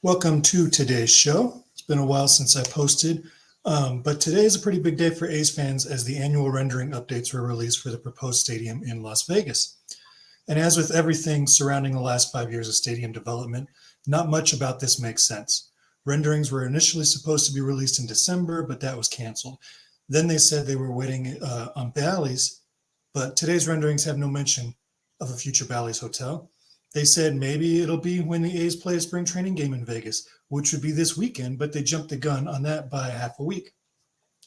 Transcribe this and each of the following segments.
Welcome to today's show. It's been a while since I posted, but today is a pretty big day for A's fans as the annual rendering updates were released for the proposed stadium in Las Vegas. And as with everything surrounding the last 5 years of stadium development, not much about this makes sense. Renderings were initially supposed to be released in December, but that was canceled. Then they said they were waiting on Bally's, but today's renderings have no mention of a future Bally's hotel. They said maybe it'll be when the A's play a spring training game in Vegas, which would be this weekend, but they jumped the gun on that by half a week.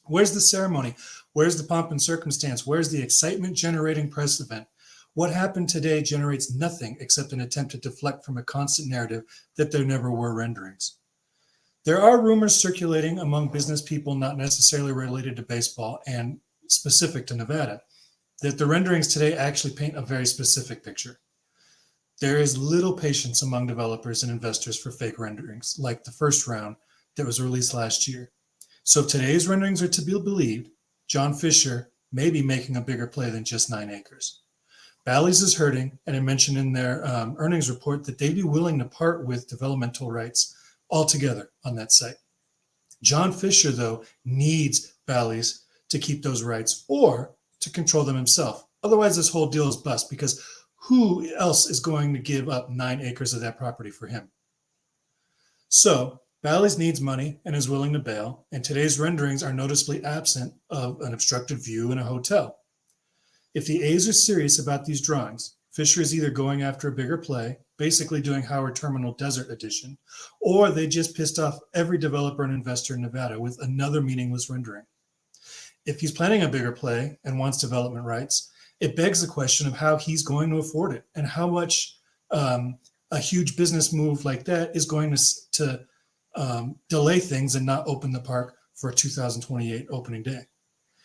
Where's the ceremony? Where's the pomp and circumstance? Where's the excitement generating press event? What happened today generates nothing except an attempt to deflect from a constant narrative that there never were renderings. There are rumors circulating among business people not necessarily related to baseball and specific to Nevada that the renderings today actually paint a very specific picture. There is little patience among developers and investors for fake renderings, like the first round that was released last year. So if today's renderings are to be believed, John Fisher may be making a bigger play than just 9 acres. Bally's is hurting, and I mentioned in their earnings report that they'd be willing to part with developmental rights altogether on that site. John Fisher, though, needs Bally's to keep those rights or to control them himself. Otherwise, this whole deal is bust because who else is going to give up 9 acres of that property for him? So Bally's needs money and is willing to bail, and today's renderings are noticeably absent of an obstructed view in a hotel. If the A's are serious about these drawings, Fisher is either going after a bigger play, basically doing Howard Terminal Desert Edition, or they just pissed off every developer and investor in Nevada with another meaningless rendering. If he's planning a bigger play and wants development rights, it begs the question of how he's going to afford it and how much a huge business move like that is going to delay things and not open the park for a 2028 opening day.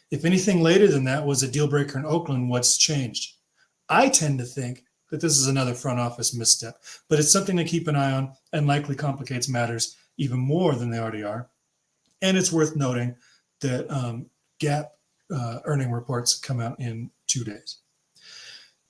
If anything later than that was a deal breaker in Oakland, what's changed? I tend to think that this is another front office misstep, but it's something to keep an eye on and likely complicates matters even more than they already are. And it's worth noting that GAAP earning reports come out in 2 days.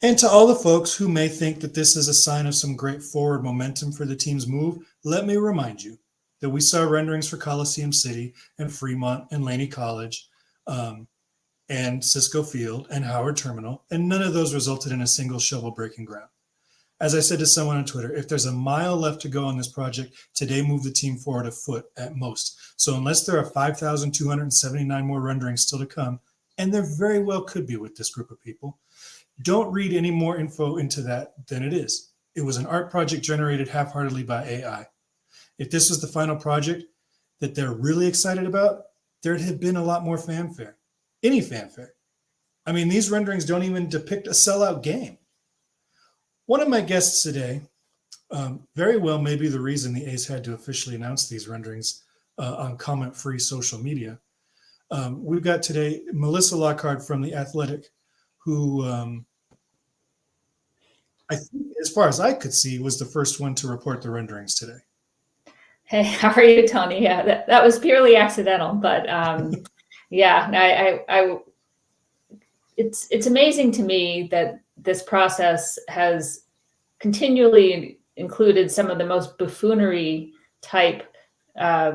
And to all the folks who may think that this is a sign of some great forward momentum for the team's move, let me remind you that we saw renderings for Coliseum City and Fremont and Laney College and Cisco Field and Howard Terminal, and none of those resulted in a single shovel breaking ground. As I said to someone on Twitter, if there's a mile left to go on this project, today move the team forward a foot at most. So unless there are 5,279 more renderings still to come, and there very well could be with this group of people, don't read any more info into that than it is. It was an art project generated half-heartedly by AI. If this was the final project that they're really excited about, there'd have been a lot more fanfare. Any fanfare. I mean, these renderings don't even depict a sellout game. One of my guests today, very well may be the reason the A's had to officially announce these renderings on comment-free social media. We've got today Melissa Lockard from The Athletic, who I think, as far as I could see, was the first one to report the renderings today. Hey, how are you, Tony? Yeah, that was purely accidental, but yeah, it's amazing to me that this process has continually included some of the most buffoonery type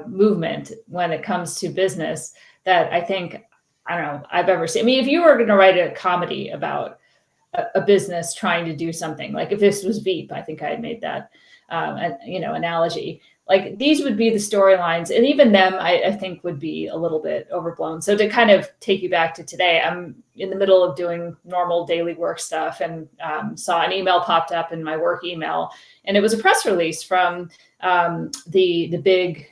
movement when it comes to business that I think, I don't know, I've ever seen. I mean, if you were going to write a comedy about a business trying to do something, like if this was Veep, I think I had made that, analogy. Like these would be the storylines, and even them, I think, would be a little bit overblown. So to kind of take you back to today, I'm in the middle of doing normal daily work stuff and saw an email popped up in my work email, and it was a press release from the big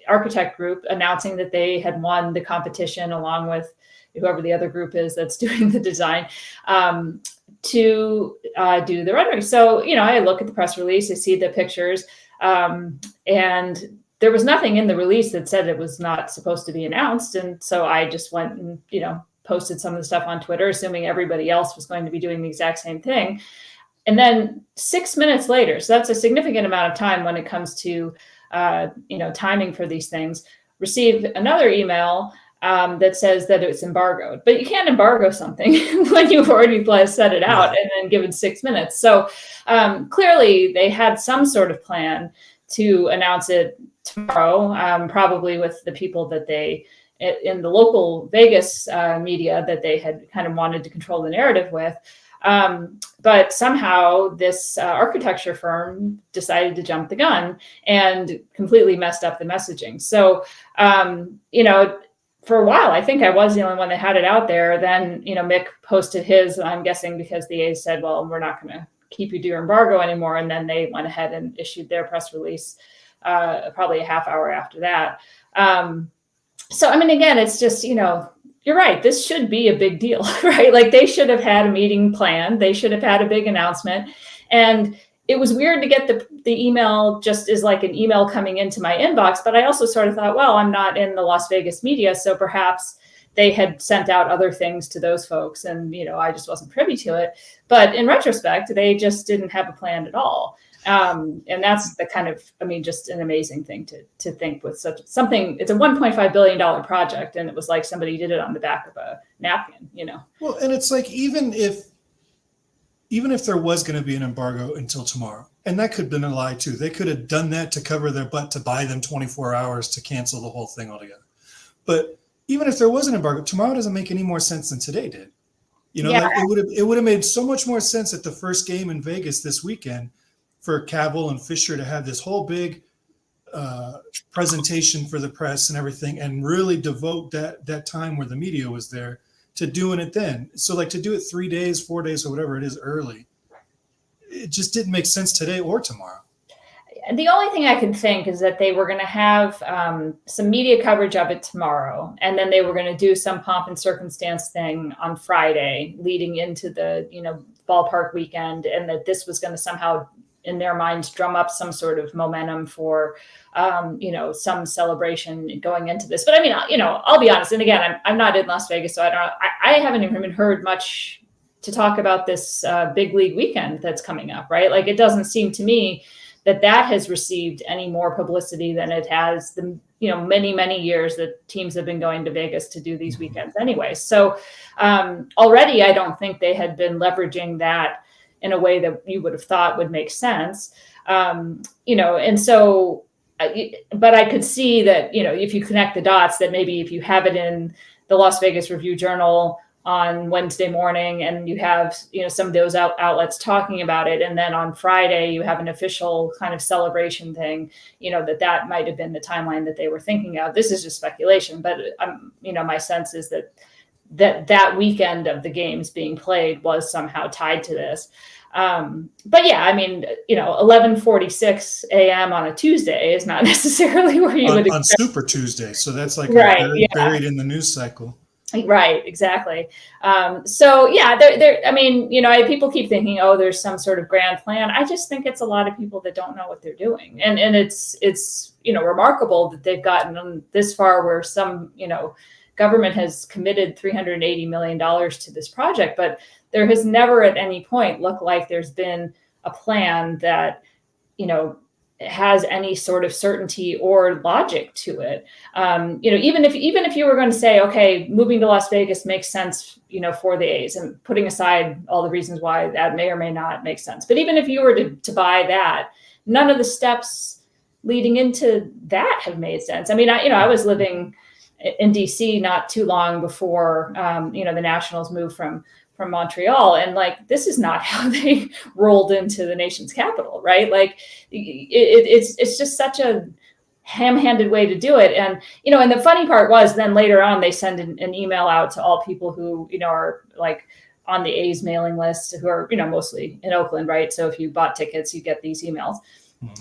architect group announcing that they had won the competition along with whoever the other group is that's doing the design to do the rendering. So, I look at the press release, I see the pictures, and there was nothing in the release that said it was not supposed to be announced. And so I just went and, posted some of the stuff on Twitter, assuming everybody else was going to be doing the exact same thing. And then 6 minutes later, so that's a significant amount of time when it comes to, timing for these things, received another email that says that it's embargoed. But you can't embargo something when you've already set it out and then given 6 minutes. So clearly they had some sort of plan to announce it tomorrow, probably with the people that they in the local Vegas media that they had kind of wanted to control the narrative with. But somehow this architecture firm decided to jump the gun and completely messed up the messaging. So, for a while, I think I was the only one that had it out there. Then, Mick posted his, I'm guessing because the A's said, well, we're not going to keep you to your embargo anymore. And then they went ahead and issued their press release probably a half hour after that. So, again, it's just, you're right. This should be a big deal, right? Like they should have had a meeting planned. They should have had a big announcement. And it was weird to get the email just as like an email coming into my inbox. But I also sort of thought, well, I'm not in the Las Vegas media, so perhaps they had sent out other things to those folks and, I just wasn't privy to it. But in retrospect, they just didn't have a plan at all. And that's the kind of, just an amazing thing to think with such something. It's a $1.5 billion project. And it was like somebody did it on the back of a napkin, Well, and it's like, even if there was going to be an embargo until tomorrow, and that could have been a lie too, they could have done that to cover their butt, to buy them 24 hours to cancel the whole thing altogether. But even if there was an embargo, tomorrow doesn't make any more sense than today did. Like it would have made so much more sense at the first game in Vegas this weekend for Cavill and Fisher to have this whole big presentation for the press and everything, and really devote that time where the media was there to doing it then. So like to do it 3 days, 4 days, or whatever it is early, it just didn't make sense today or tomorrow. The only thing I could think is that they were going to have some media coverage of it tomorrow, and then they were going to do some pomp and circumstance thing on Friday leading into the, ballpark weekend, and that this was going to somehow, in their minds, drum up some sort of momentum for, some celebration going into this. But I'll be honest. And again, I'm not in Las Vegas, so I haven't even heard much to talk about this big league weekend that's coming up, right? Like it doesn't seem to me that has received any more publicity than it has the, many, many years that teams have been going to Vegas to do these weekends anyway. So already I don't think they had been leveraging that in a way that you would have thought would make sense. And so, but I could see that, if you connect the dots, that maybe if you have it in the Las Vegas Review-Journal on Wednesday morning and you have, some of those outlets talking about it, and then on Friday you have an official kind of celebration thing, that might have been the timeline that they were thinking of. This is just speculation, but my sense is that weekend of the games being played was somehow tied to this. But yeah, 11:46 a.m. on a Tuesday is not necessarily where you would expect. On Super Tuesday. So that's like right, buried in the news cycle. Right, exactly. So yeah, there. People keep thinking, oh, there's some sort of grand plan. I just think it's a lot of people that don't know what they're doing, and it's remarkable that they've gotten this far, where some government has committed $380 million to this project, but there has never at any point looked like there's been a plan that has any sort of certainty or logic to it. Even if you were going to say, okay, moving to Las Vegas makes sense, for the A's, and putting aside all the reasons why that may or may not make sense. But even if you were to buy that, none of the steps leading into that have made sense. I was living in DC not too long before, the Nationals moved from Montreal. And like, this is not how they rolled into the nation's capital, right? Like it's just such a ham-handed way to do it. And, and the funny part was then later on, they send an email out to all people who, are like on the A's mailing list, who are, mostly in Oakland, right? So if you bought tickets, you get these emails.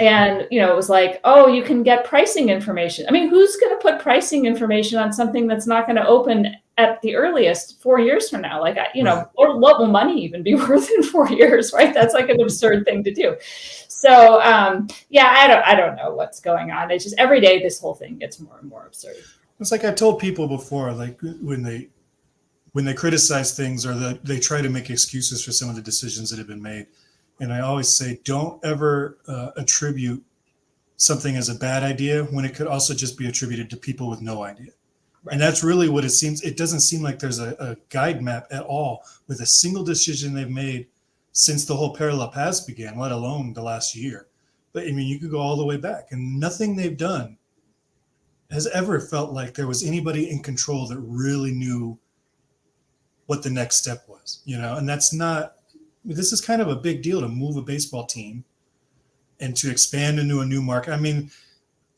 And, it was like, oh, you can get pricing information. Who's going to put pricing information on something that's not going to open at the earliest 4 years from now? Like, Right. Or what will money even be worth in 4 years, right? That's like an absurd thing to do. So, I don't know what's going on. It's just every day this whole thing gets more and more absurd. It's like I've told people before, like when they criticize things, or they try to make excuses for some of the decisions that have been made. And I always say, don't ever attribute something as a bad idea when it could also just be attributed to people with no idea. Right. And that's really what it seems. It doesn't seem like there's a guide map at all with a single decision they've made since the whole parallel paths began, let alone the last year. But I mean, you could go all the way back, and nothing they've done has ever felt like there was anybody in control that really knew what the next step was, and that's not, this is kind of a big deal to move a baseball team and to expand into a new market. I mean,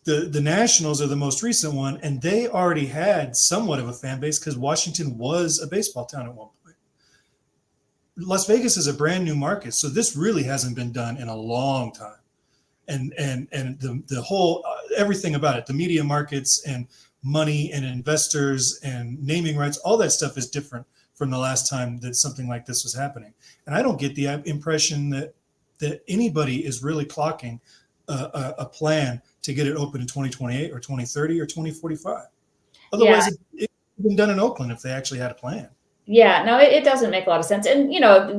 the Nationals are the most recent one, and they already had somewhat of a fan base because Washington was a baseball town at one point. Las Vegas is a brand new market, so this really hasn't been done in a long time. And the whole everything about it, the media markets and money and investors and naming rights, all that stuff is different from the last time that something like this was happening. And I don't get the impression that anybody is really clocking a plan to get it open in 2028 or 2030 or 2045. Otherwise, it would have been done in Oakland if they actually had a plan. Yeah, no, it doesn't make a lot of sense. And,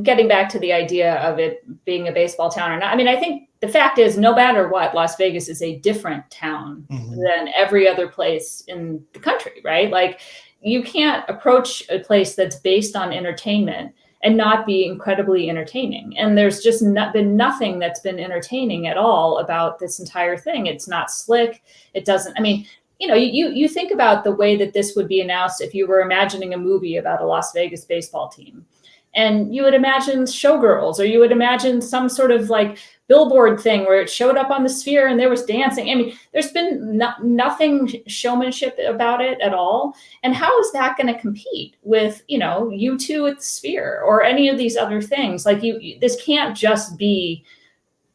getting back to the idea of it being a baseball town or not, I mean, I think the fact is, no matter what, Las Vegas is a different town than every other place in the country, right? Like, you can't approach a place that's based on entertainment and not be incredibly entertaining. And there's just been nothing that's been entertaining at all about this entire thing. It's not slick. It doesn't, I mean, you think about the way that this would be announced if you were imagining a movie about a Las Vegas baseball team. And you would imagine showgirls, or you would imagine some sort of like billboard thing where it showed up on the Sphere and there was dancing. I mean, there's been nothing showmanship about it at all. And how is that going to compete with, U2 at the Sphere or any of these other things? Like, this can't just be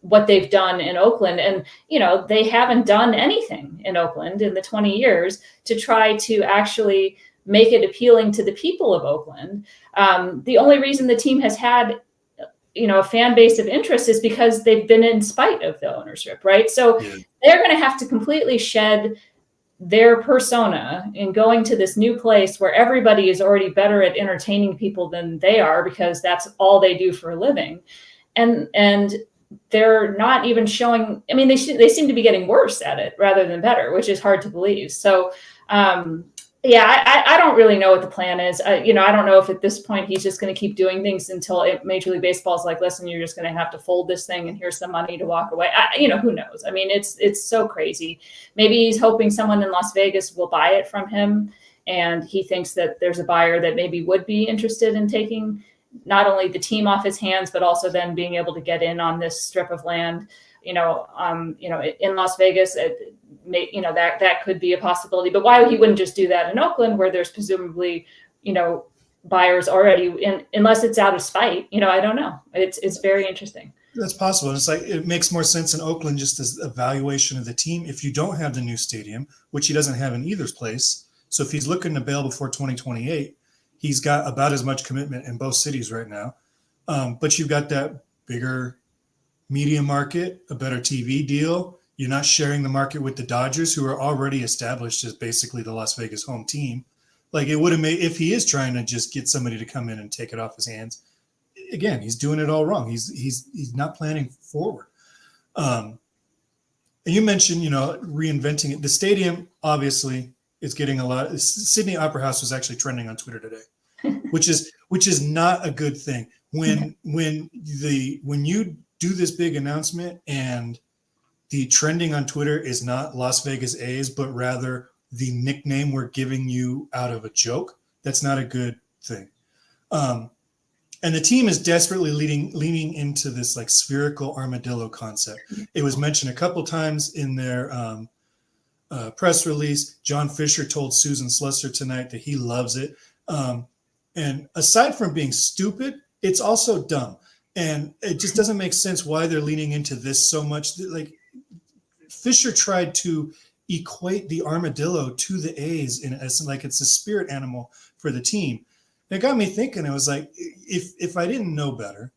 what they've done in Oakland. And, they haven't done anything in Oakland in the 20 years to try to actually make it appealing to the people of Oakland. The only reason the team has had, a fan base of interest is because they've been in spite of the ownership, right? So they're going to have to completely shed their persona in going to this new place where everybody is already better at entertaining people than they are, because that's all they do for a living. And they're not even showing, I mean, they seem to be getting worse at it rather than better, which is hard to believe. So, I don't really know what the plan is. I don't know if at this point he's just going to keep doing things until Major League Baseball is like, listen, you're just going to have to fold this thing and here's some money to walk away. Who knows? I mean, it's so crazy. Maybe he's hoping someone in Las Vegas will buy it from him, and he thinks that there's a buyer that maybe would be interested in taking not only the team off his hands, but also then being able to get in on this strip of land, in Las Vegas. That could be a possibility, but why he wouldn't just do that in Oakland, where there's presumably, buyers already in, unless it's out of spite, I don't know. It's very interesting. That's possible. And it's like, it makes more sense in Oakland just as a valuation of the team. If you don't have the new stadium, which he doesn't have in either place. So if he's looking to bail before 2028, he's got about as much commitment in both cities right now. But you've got that bigger media market, a better TV deal. You're not sharing the market with the Dodgers, who are already established as basically the Las Vegas home team. Like, it would have made, if he is trying to just get somebody to come in and take it off his hands, again, he's doing it all wrong. He's not planning forward. And you mentioned, reinventing it. The stadium obviously is getting a lot. Sydney Opera House was actually trending on Twitter today, which is not a good thing. When you do this big announcement and the trending on Twitter is not Las Vegas A's, but rather the nickname we're giving you out of a joke, that's not a good thing. And the team is desperately leaning into this like spherical armadillo concept. It was mentioned a couple times in their press release. John Fisher told Susan Slusser tonight that he loves it. And aside from being stupid, it's also dumb. And it just doesn't make sense why they're leaning into this so much. Like, Fisher tried to equate the armadillo to the A's in essence, like it's a spirit animal for the team. And it got me thinking. I was like, if I didn't know better,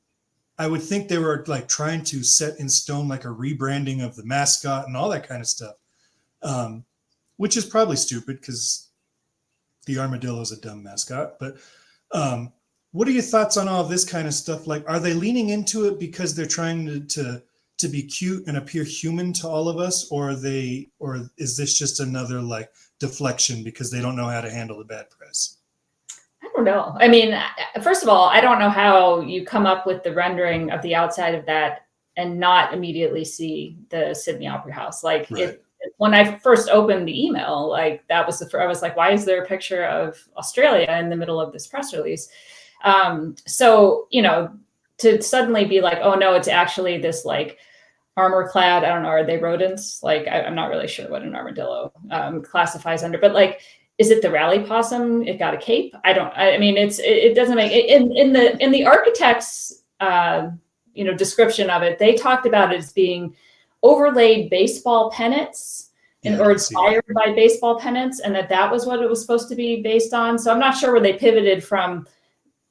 I would think they were like trying to set in stone like a rebranding of the mascot and all that kind of stuff, which is probably stupid because the armadillo is a dumb mascot. But what are your thoughts on all this kind of stuff? Like, are they leaning into it because they're trying to be cute and appear human to all of us, or is this just another like deflection because they don't know how to handle the bad press? I don't know. I mean, first of all, I don't know how you come up with the rendering of the outside of that and not immediately see the Sydney Opera House. Like Right. when I first opened the email, like that was I was like, why is there a picture of Australia in the middle of this press release? So, to suddenly be like, oh no, it's actually this like armor clad, I don't know, are they rodents? Like, I'm not really sure what an armadillo classifies under, but like, is it the rally possum? It got a cape? I mean, it doesn't make it in the architect's, description of it. They talked about it as being overlaid baseball pennants or inspired by baseball pennants, and that was what it was supposed to be based on. So I'm not sure where they pivoted from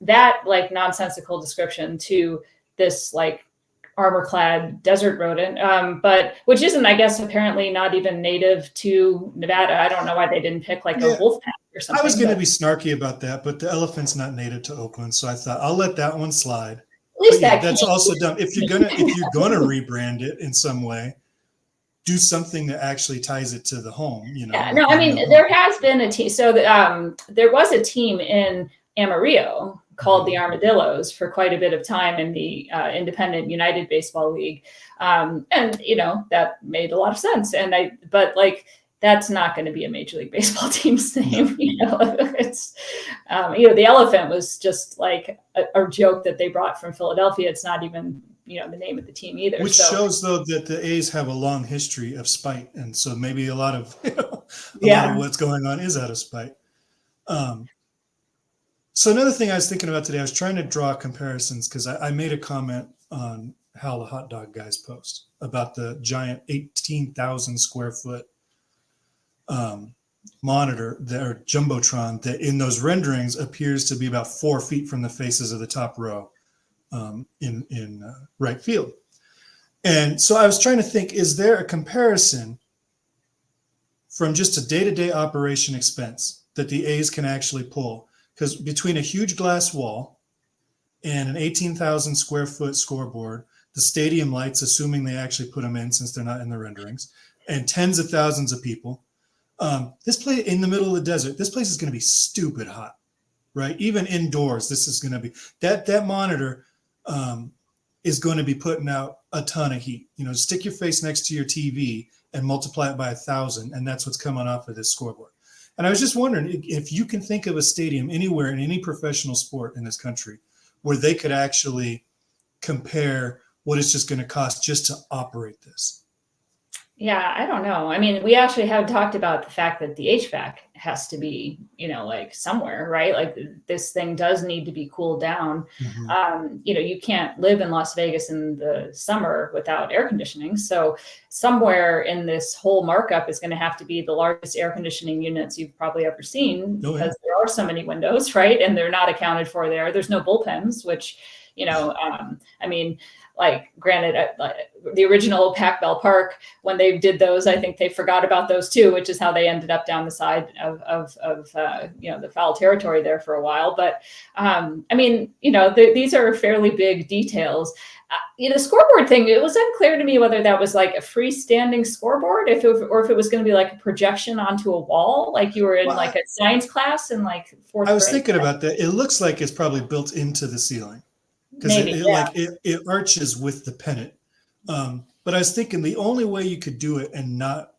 that like nonsensical description to this like armor-clad desert rodent, but which isn't, I guess, apparently not even native to Nevada. I don't know why they didn't pick like a wolf pack or something. I was going to be snarky about that, but the elephant's not native to Oakland, so I thought I'll let that one slide. At least that's also dumb. If you're gonna rebrand it in some way, do something that actually ties it to the home. Yeah, no, I mean there has been a team. So there was a team in Amarillo called the Armadillos for quite a bit of time in the Independent United Baseball League. And, that made a lot of sense. But like, that's not going to be a Major League Baseball team's name. It's, the elephant was just like a joke that they brought from Philadelphia. It's not even, the name of the team either. Which shows though that the A's have a long history of spite. And so maybe a lot of, lot of what's going on is out of spite. So another thing I was thinking about today, I was trying to draw comparisons because I made a comment on Hal the Hot Dog Guy's post about the giant 18,000 square foot monitor or jumbotron that in those renderings appears to be about 4 feet from the faces of the top row in right field. And so I was trying to think, is there a comparison from just a day-to-day operation expense that the A's can actually pull? Because between a huge glass wall and an 18,000 square foot scoreboard, the stadium lights, assuming they actually put them in since they're not in the renderings, and tens of thousands of people, this place in the middle of the desert, this place is going to be stupid hot, right? Even indoors, this is going to be, that monitor is going to be putting out a ton of heat. Stick your face next to your TV and multiply it by 1,000, and that's what's coming off of this scoreboard. And I was just wondering if you can think of a stadium anywhere in any professional sport in this country where they could actually compare what it's just going to cost just to operate this. Yeah, I don't know. I mean, we actually have talked about the fact that the HVAC has to be, like somewhere, right? Like this thing does need to be cooled down. Mm-hmm. You can't live in Las Vegas in the summer without air conditioning. So somewhere in this whole markup is going to have to be the largest air conditioning units you've probably ever seen because there are so many windows, right? And they're not accounted for there. There's no bullpens, which, I mean, like granted, the original ballpark, when they did those, I think they forgot about those too, which is how they ended up down the side of the foul territory there for a while. But these are fairly big details. The scoreboard thing, it was unclear to me whether that was like a freestanding scoreboard, or if it was going to be like a projection onto a wall, like you were in like a science class in like fourth grade. I was thinking about that. It looks like it's probably built into the ceiling. Because it arches with the pennant. But I was thinking the only way you could do it and not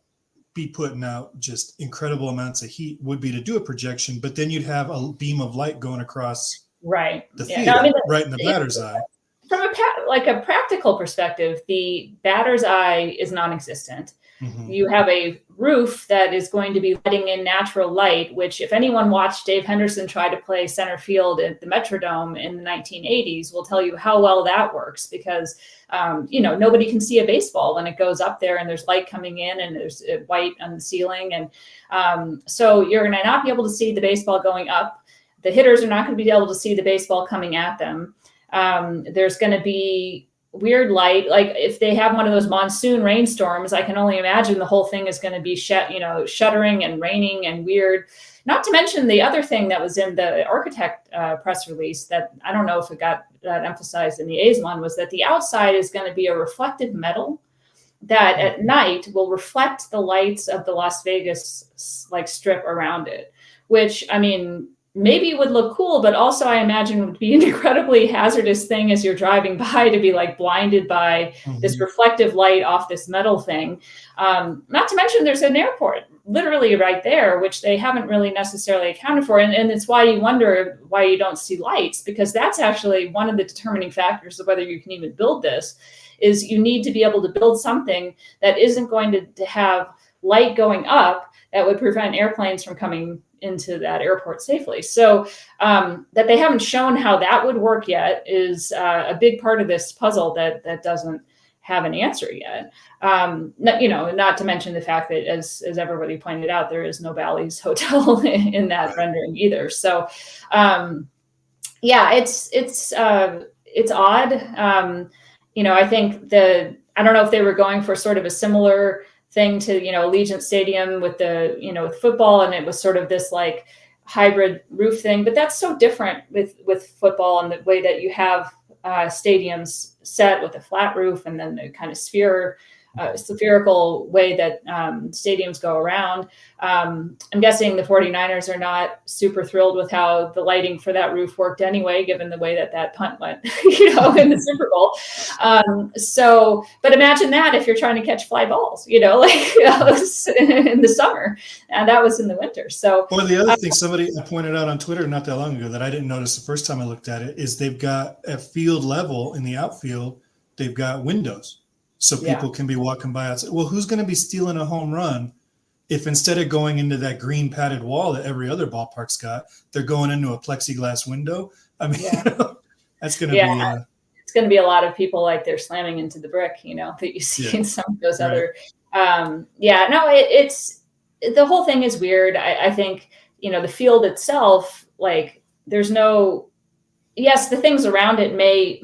be putting out just incredible amounts of heat would be to do a projection, but then you'd have a beam of light going across the field, right in the batter's eye. From a practical perspective, the batter's eye is non-existent. Mm-hmm. You have a roof that is going to be letting in natural light, which if anyone watched Dave Henderson try to play center field at the Metrodome in the 1980s will tell you how well that works because, nobody can see a baseball when it goes up there and there's light coming in and there's white on the ceiling. And so you're going to not be able to see the baseball going up. The hitters are not going to be able to see the baseball coming at them. There's going to be weird light. Like if they have one of those monsoon rainstorms, I can only imagine the whole thing is going to be shuddering and raining and weird. Not to mention the other thing that was in the architect press release that I don't know if it got that emphasized in the A's one was that the outside is going to be a reflective metal that at night will reflect the lights of the Las Vegas like strip around it, which I mean, maybe it would look cool, but also I imagine would be an incredibly hazardous thing as you're driving by to be like blinded by this reflective light off this metal thing. Not to mention there's an airport literally right there, which they haven't really necessarily accounted for. And it's why you wonder why you don't see lights, because that's actually one of the determining factors of whether you can even build this, is you need to be able to build something that isn't going to have light going up that would prevent airplanes from coming into that airport safely. So that they haven't shown how that would work yet is a big part of this puzzle that doesn't have an answer yet. Not to mention the fact that, as everybody pointed out, there is no Bally's Hotel in that rendering either. So it's odd. I think I don't know if they were going for sort of a similar thing to, Allegiant Stadium with with football, and it was sort of this like hybrid roof thing, but that's so different with football and the way that you have stadiums set with a flat roof and then the kind of spherical way that stadiums go around. I'm guessing the 49ers are not super thrilled with how the lighting for that roof worked anyway, given the way that punt went, in the Super Bowl. But imagine that if you're trying to catch fly balls, in the summer, and that was in the winter. So, or the other thing somebody pointed out on Twitter not that long ago that I didn't notice the first time I looked at it is they've got at field level in the outfield, they've got windows. So people can be walking by outside. Well, who's going to be stealing a home run if instead of going into that green padded wall that every other ballpark's got, they're going into a plexiglass window? I mean, that's going to be... it's going to be a lot of people like they're slamming into the brick, that you see in some of those other... it's... The whole thing is weird. I think, the field itself, like, there's no... Yes, the things around it may,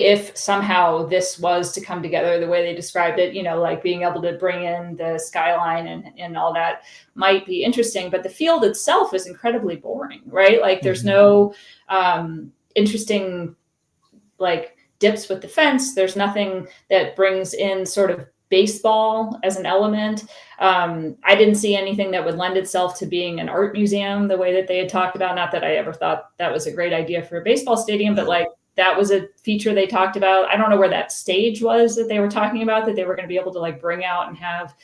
if somehow this was to come together the way they described it, like being able to bring in the skyline and all that might be interesting. But the field itself is incredibly boring, right? Like there's no interesting like dips with the fence. There's nothing that brings in sort of baseball as an element. I didn't see anything that would lend itself to being an art museum the way that they had talked about. Not that I ever thought that was a great idea for a baseball stadium, but like that was a feature they talked about. I don't know where that stage was that they were talking about, that they were going to be able to like bring out and have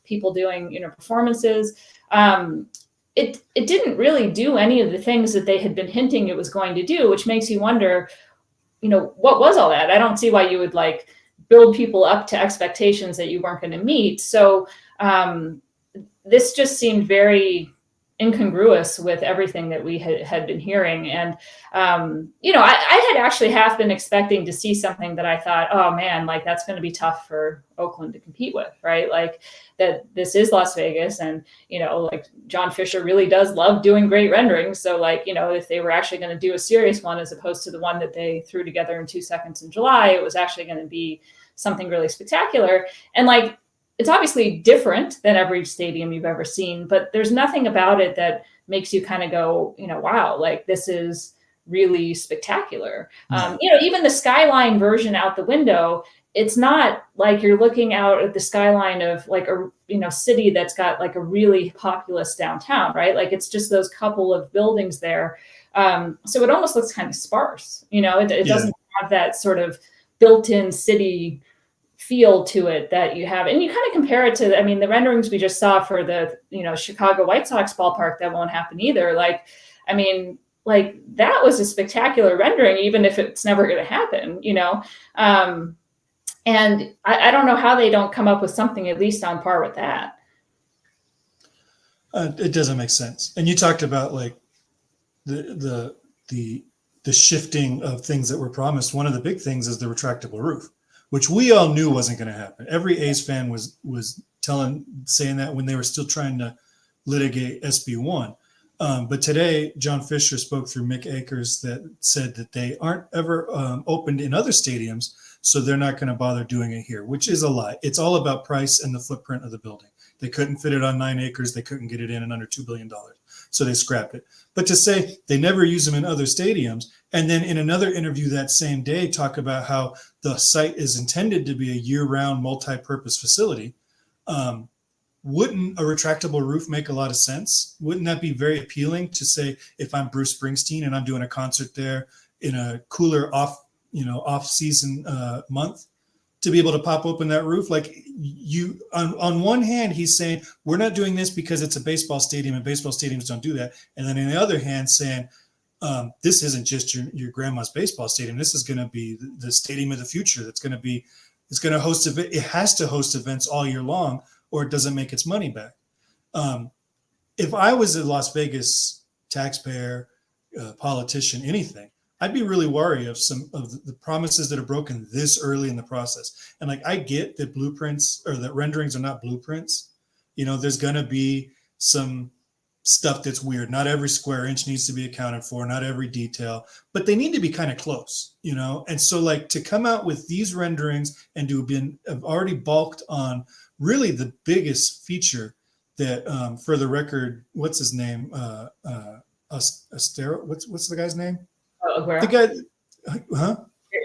people doing, performances. It didn't really do any of the things that they had been hinting it was going to do, which makes you wonder, what was all that? I don't see why you would like build people up to expectations that you weren't going to meet. So this just seemed very incongruous with everything that we had been hearing. And, I had actually half been expecting to see something that I thought, oh man, like that's going to be tough for Oakland to compete with, right? Like that this is Las Vegas and, like John Fisher really does love doing great renderings. So like, if they were actually going to do a serious one, as opposed to the one that they threw together in 2 seconds in July, it was actually going to be something really spectacular. And like, it's obviously different than every stadium you've ever seen, but there's nothing about it that makes you kind of go, wow, like this is really spectacular. Even the skyline version out the window, it's not like you're looking out at the skyline of like a, city that's got like a really populous downtown, right? Like it's just those couple of buildings there. So it almost looks kind of sparse, it doesn't have that sort of built-in city feel to it that you have. And you kind of compare it to, the renderings we just saw for the, Chicago White Sox ballpark, that won't happen either. Like that was a spectacular rendering, even if it's never going to happen, and I don't know how they don't come up with something at least on par with that. It doesn't make sense. And you talked about like the shifting of things that were promised. One of the big things is the retractable roof, which we all knew wasn't going to happen. Every A's fan was saying that when they were still trying to litigate SB1. But today, John Fisher spoke through Mick Akers that said that they aren't ever opened in other stadiums, so they're not going to bother doing it here, which is a lie. It's all about price and the footprint of the building. They couldn't fit it on 9 acres. They couldn't get it in under $2 billion. So they scrapped it. But to say they never use them in other stadiums, and then in another interview that same day, talk about how the site is intended to be a year-round multi-purpose facility, wouldn't a retractable roof make a lot of sense? Wouldn't that be very appealing to say, if I'm Bruce Springsteen and I'm doing a concert there in a cooler off season month, to be able to pop open that roof? Like, you, on one hand, he's saying we're not doing this because it's a baseball stadium and baseball stadiums don't do that. And then on the other hand, saying this isn't just your grandma's baseball stadium. This is going to be the stadium of the future. It's going to host it has to host events all year long, or it doesn't make its money back. If I was a Las Vegas taxpayer, politician, anything, I'd be really worried of some of the promises that are broken this early in the process. And like, I get that blueprints or that renderings are not blueprints. There's going to be some stuff that's weird. Not every square inch needs to be accounted for, not every detail, but they need to be kind of close, And so, like, to come out with these renderings and to have already balked on really the biggest feature that, for the record, what's his name? Astero, what's the guy's name? Oh, Aguero. The guy, huh?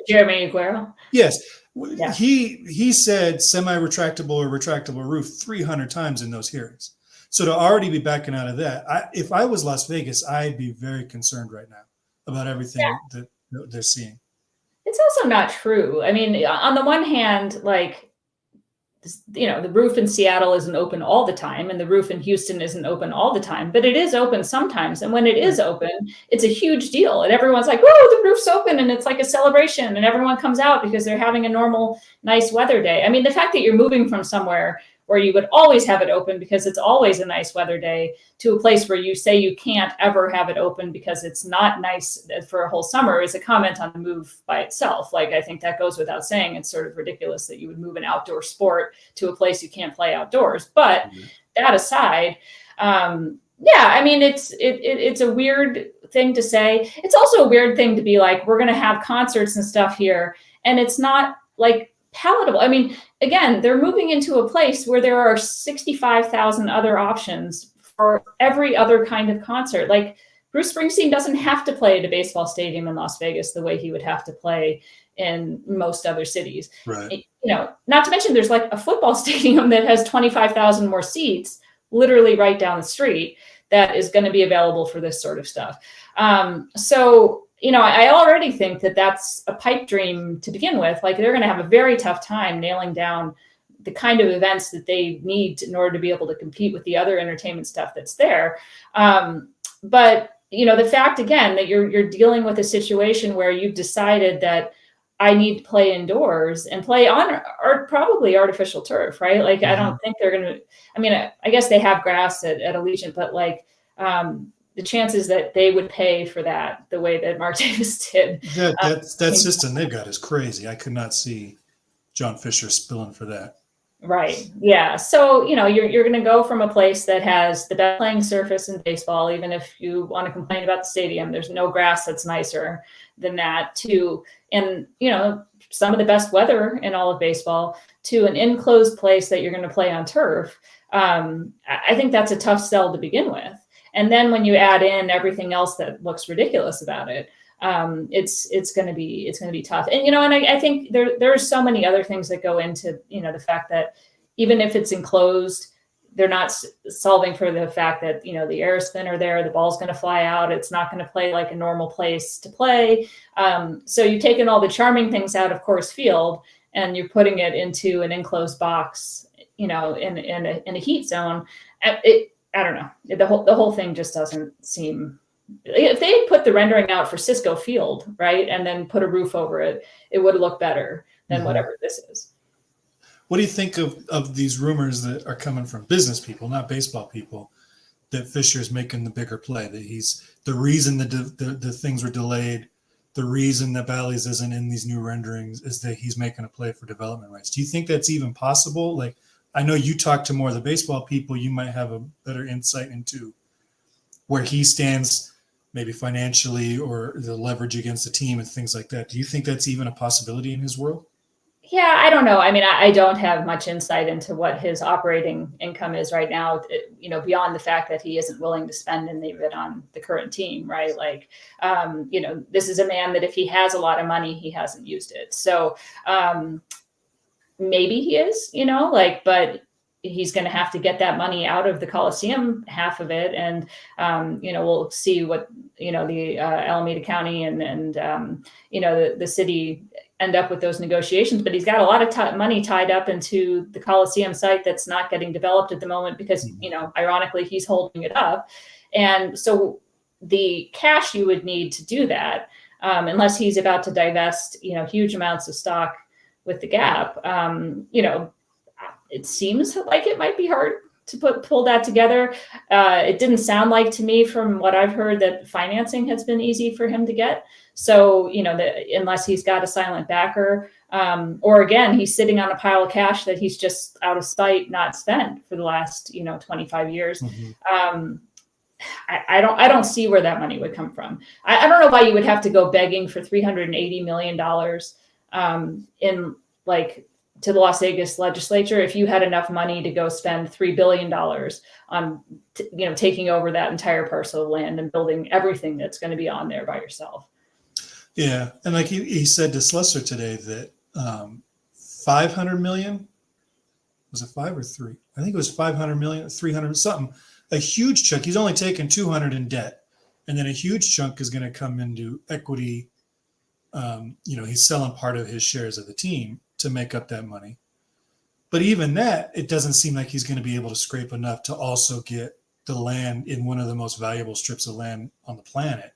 Jeremy Aguero. Yes. Yeah. He said semi-retractable or retractable roof 300 times in those hearings. So to already be backing out of that, if I was Las Vegas, I'd be very concerned right now about everything that they're seeing. It's also not true. I mean, on the one hand, like, the roof in Seattle isn't open all the time, and the roof in Houston isn't open all the time, but it is open sometimes. And when it is open, it's a huge deal. And everyone's like, whoa, the roof's open. And it's like a celebration. And everyone comes out because they're having a normal, nice weather day. I mean, the fact that you're moving from somewhere where you would always have it open because it's always a nice weather day to a place where you say you can't ever have it open because it's not nice for a whole summer is a comment on the move by itself. Like, I think that goes without saying. It's sort of ridiculous that you would move an outdoor sport to a place you can't play outdoors. But that aside, I mean, it's a weird thing to say. It's also a weird thing to be like, we're going to have concerts and stuff here, and it's not like palatable. I mean, again, they're moving into a place where there are 65,000 other options for every other kind of concert. Like, Bruce Springsteen doesn't have to play at a baseball stadium in Las Vegas the way he would have to play in most other cities. Right. Not to mention there's like a football stadium that has 25,000 more seats literally right down the street that is going to be available for this sort of stuff. I already think that that's a pipe dream to begin with. Like, they're going to have a very tough time nailing down the kind of events that they need in order to be able to compete with the other entertainment stuff that's there. But the fact, again, that you're dealing with a situation where you've decided that I need to play indoors and play on probably artificial turf, right? Like, I don't think they're going to, I mean, I guess they have grass at Allegiant, but like, the chances that they would pay for that the way that Mark Davis did. That system they've got is crazy. I could not see John Fisher spilling for that. Right. Yeah. So, you're going to go from a place that has the best playing surface in baseball, even if you want to complain about the stadium, there's no grass that's nicer than that, and some of the best weather in all of baseball, to an enclosed place that you're going to play on turf. I think that's a tough sell to begin with. And then when you add in everything else that looks ridiculous about it, it's going to be tough. And I think there are so many other things that go into the fact that even if it's enclosed, they're not solving for the fact that the air is thinner there, the ball's going to fly out, it's not going to play like a normal place to play. So you've taken all the charming things out of Coors Field and you're putting it into an enclosed box, in a heat zone. I don't know. The whole thing just doesn't seem. If they had put the rendering out for Cisco Field, right, and then put a roof over it, it would look better than whatever this is. What do you think of these rumors that are coming from business people, not baseball people, that Fisher's making the bigger play, that he's the reason the things were delayed, the reason that Bally's isn't in these new renderings is that he's making a play for development rights? Do you think that's even possible? Like, I know you talk to more of the baseball people, you might have a better insight into where he stands, maybe financially, or the leverage against the team and things like that. Do you think that's even a possibility in his world? Yeah, I don't know. I mean, I don't have much insight into what his operating income is right now, beyond the fact that he isn't willing to spend any of it on the current team, right? Like, this is a man that if he has a lot of money, he hasn't used it. So maybe he is, but he's going to have to get that money out of the Coliseum, half of it. And, we'll see what, the Alameda County and the city end up with those negotiations. But he's got a lot of money tied up into the Coliseum site that's not getting developed at the moment because, ironically, he's holding it up. And so the cash you would need to do that, unless he's about to divest, huge amounts of stock with the Gap, it seems like it might be hard to pull that together. It didn't sound like to me from what I've heard that financing has been easy for him to get. So, unless he's got a silent backer, or again, he's sitting on a pile of cash that he's just out of sight, not spent for the last, 25 years. Mm-hmm. I don't see where that money would come from. I don't know why you would have to go begging for $380 million to the Las Vegas legislature if you had enough money to go spend $3 billion on, taking over that entire parcel of land and building everything that's going to be on there by yourself. Yeah. And like he said to Slessor today that 500 million, was it 5 or 3? I think it was 500 million, 300 something, a huge chunk. He's only taken 200 in debt. And then a huge chunk is going to come into equity. He's selling part of his shares of the team to make up that money. But even that, it doesn't seem like he's going to be able to scrape enough to also get the land in one of the most valuable strips of land on the planet,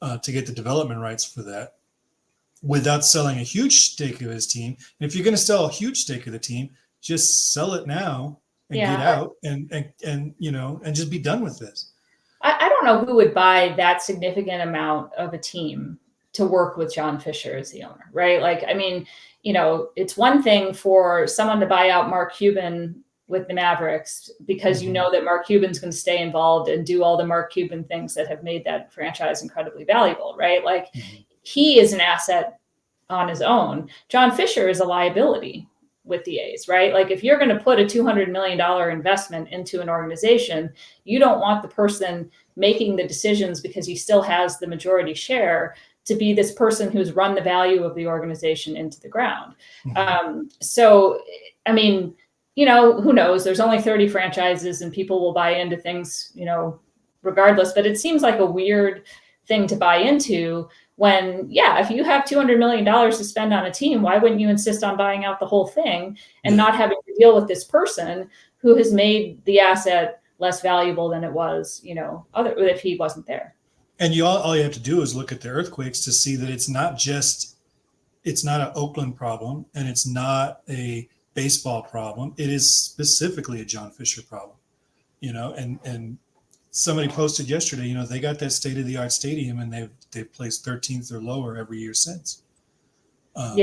to get the development rights for that without selling a huge stake of his team. And if you're going to sell a huge stake of the team, just sell it now and get out and just be done with this. I don't know who would buy that significant amount of a team to work with John Fisher as the owner, right? Like, I mean, it's one thing for someone to buy out Mark Cuban with the Mavericks because you know that Mark Cuban's going to stay involved and do all the Mark Cuban things that have made that franchise incredibly valuable, right? Like he is an asset on his own. John Fisher is a liability with the A's, right? Like if you're going to put a $200 million investment into an organization, you don't want the person making the decisions because he still has the majority share to be this person who's run the value of the organization into the ground. So, I mean, who knows? There's only 30 franchises and people will buy into things, regardless. But it seems like a weird thing to buy into when, if you have $200 million to spend on a team, why wouldn't you insist on buying out the whole thing and not having to deal with this person who has made the asset less valuable than it was, if he wasn't there? And all you have to do is look at the earthquakes to see that it's not an Oakland problem and it's not a baseball problem. It is specifically a John Fisher problem, and somebody posted yesterday, they got that state-of-the-art stadium and they've placed 13th or lower every year since. And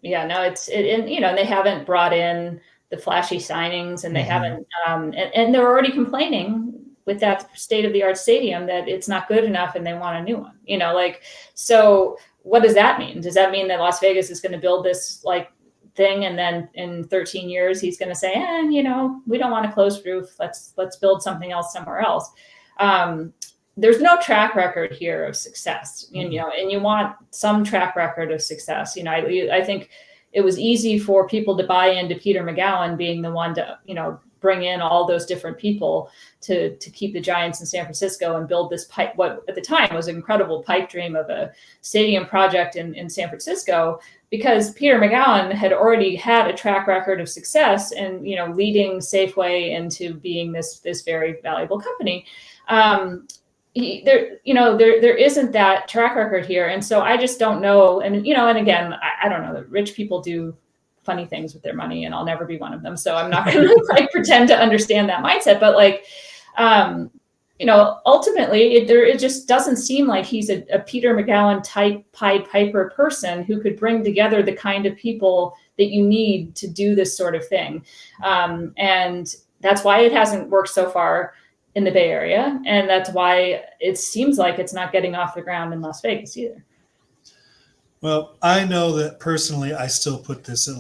they haven't brought in the flashy signings and they haven't, and they're already complaining with that state-of-the-art stadium that it's not good enough and they want a new one, so what does that mean? Does that mean that Las Vegas is going to build this thing and then in 13 years he's going to say, we don't want a closed roof, let's build something else somewhere else? There's no track record here of success, and you want some track record of success. I think it was easy for people to buy into Peter McGowan being the one to bring in all those different people to keep the Giants in San Francisco and build this pipe, what at the time was an incredible pipe dream of a stadium project in San Francisco, because Peter McGowan had already had a track record of success and, leading Safeway into being this very valuable company. There isn't that track record here. And so I just don't know. And, and again, I don't know that rich people do funny things with their money and I'll never be one of them. So I'm not going to pretend to understand that mindset, but ultimately it just doesn't seem like he's a Peter McGowan type Pied Piper person who could bring together the kind of people that you need to do this sort of thing. And that's why it hasn't worked so far in the Bay Area. And that's why it seems like it's not getting off the ground in Las Vegas either. Well, I know that personally, I still put this at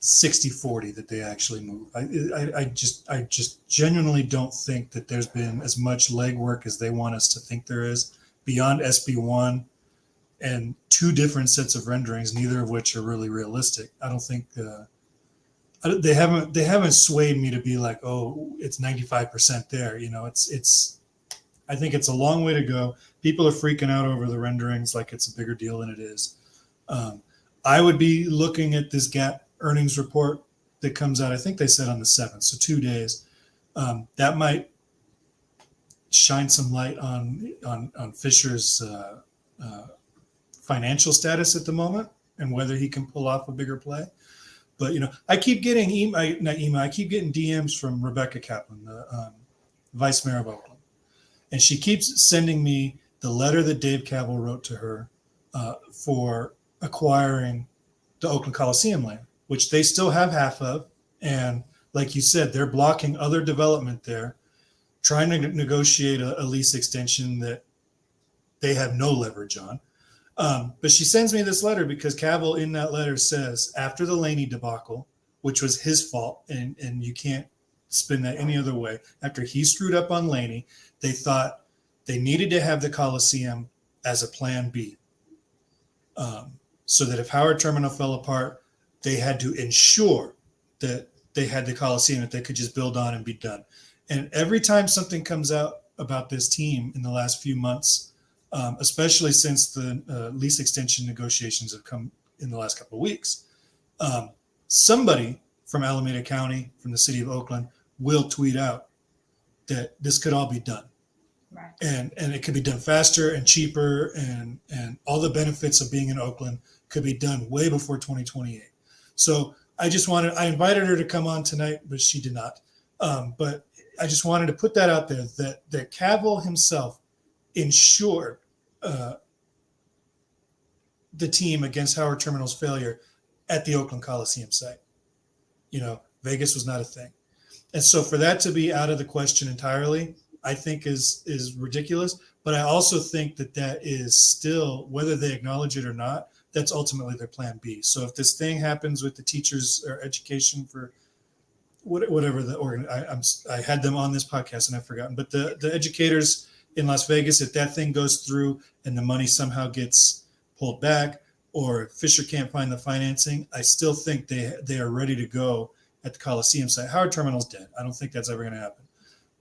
60-40 that they actually move. I just genuinely don't think that there's been as much legwork as they want us to think there is beyond SB1 and two different sets of renderings, neither of which are really realistic. I don't think they haven't swayed me to be like, oh, it's 95% there. You know, it's I think it's a long way to go. People are freaking out over the renderings like it's a bigger deal than it is. I would be looking at this gap earnings report that comes out. I think they said on the 7th, so 2 days. That might shine some light on Fisher's financial status at the moment and whether he can pull off a bigger play. But you know, I keep getting I keep getting DMs from Rebecca Kaplan, the vice mayor of Oakland, and she keeps sending me the letter that Dave Cavill wrote to her for acquiring the Oakland Coliseum land, which they still have half of, and like you said, they're blocking other development there, trying to negotiate a lease extension that they have no leverage on. But she sends me this letter because Cavill in that letter says after the Laney debacle, which was his fault, and you can't spin that any other way, after he screwed up on Laney, they thought they needed to have the Coliseum as a plan B. So that if Howard Terminal fell apart, they had to ensure that they had the Coliseum that they could just build on and be done. And every time something comes out about this team in the last few months, especially since the lease extension negotiations have come in the last couple of weeks, somebody from Alameda County, from the city of Oakland, will tweet out that this could all be done. Right. And it could be done faster and cheaper, and all the benefits of being in Oakland could be done way before 2028. So I invited her to come on tonight, but she did not. But I just wanted to put that out there that Cavill himself ensured the team against Howard Terminal's failure at the Oakland Coliseum site. You know, Vegas was not a thing. And so for that to be out of the question entirely, I think is ridiculous. But I also think that is still, whether they acknowledge it or not, that's ultimately their plan B. So if this thing happens with the teachers or education for whatever the organ, I had them on this podcast and I've forgotten, but the educators in Las Vegas, if that thing goes through and the money somehow gets pulled back, or if Fisher can't find the financing, I still think they are ready to go at the Coliseum site. Howard Terminal's dead. I don't think that's ever going to happen,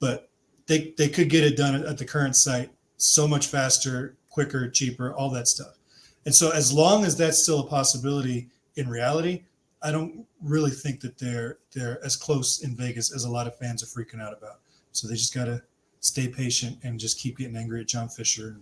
but they could get it done at the current site so much faster, quicker, cheaper, all that stuff. And so as long as that's still a possibility in reality, I don't really think that they're as close in Vegas as a lot of fans are freaking out about. So they just got to stay patient and just keep getting angry at John Fisher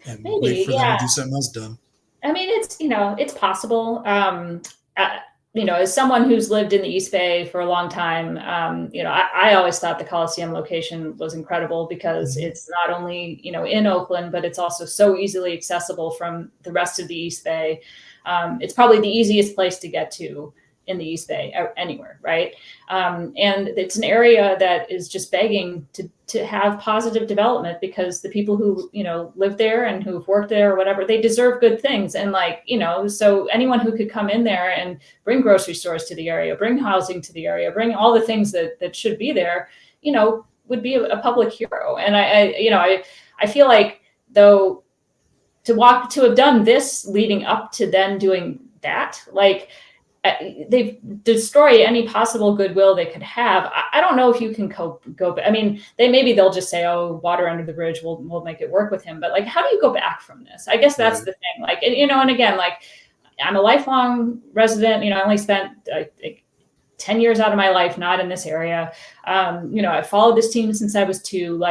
and wait for them to do something else dumb. I mean, it's possible. As someone who's lived in the East Bay for a long time, I always thought the Coliseum location was incredible because it's not only, in Oakland, but it's also so easily accessible from the rest of the East Bay. It's probably the easiest place to get to in the East Bay, anywhere, right? And it's an area that is just begging to have positive development because the people who, live there and who've worked there or whatever, they deserve good things. And so anyone who could come in there and bring grocery stores to the area, bring housing to the area, bring all the things that should be there, would be a public hero. And I feel like, though, to have done this leading up to then doing that, they destroy any possible goodwill they could have. I don't know if you can go. I mean, they'll just say, "Oh, water under the bridge. We'll make it work with him." But how do you go back from this? I guess that's the thing. And again, I'm a lifelong resident. I only spent 10 years out of my life not in this area. I followed this team since I was 2.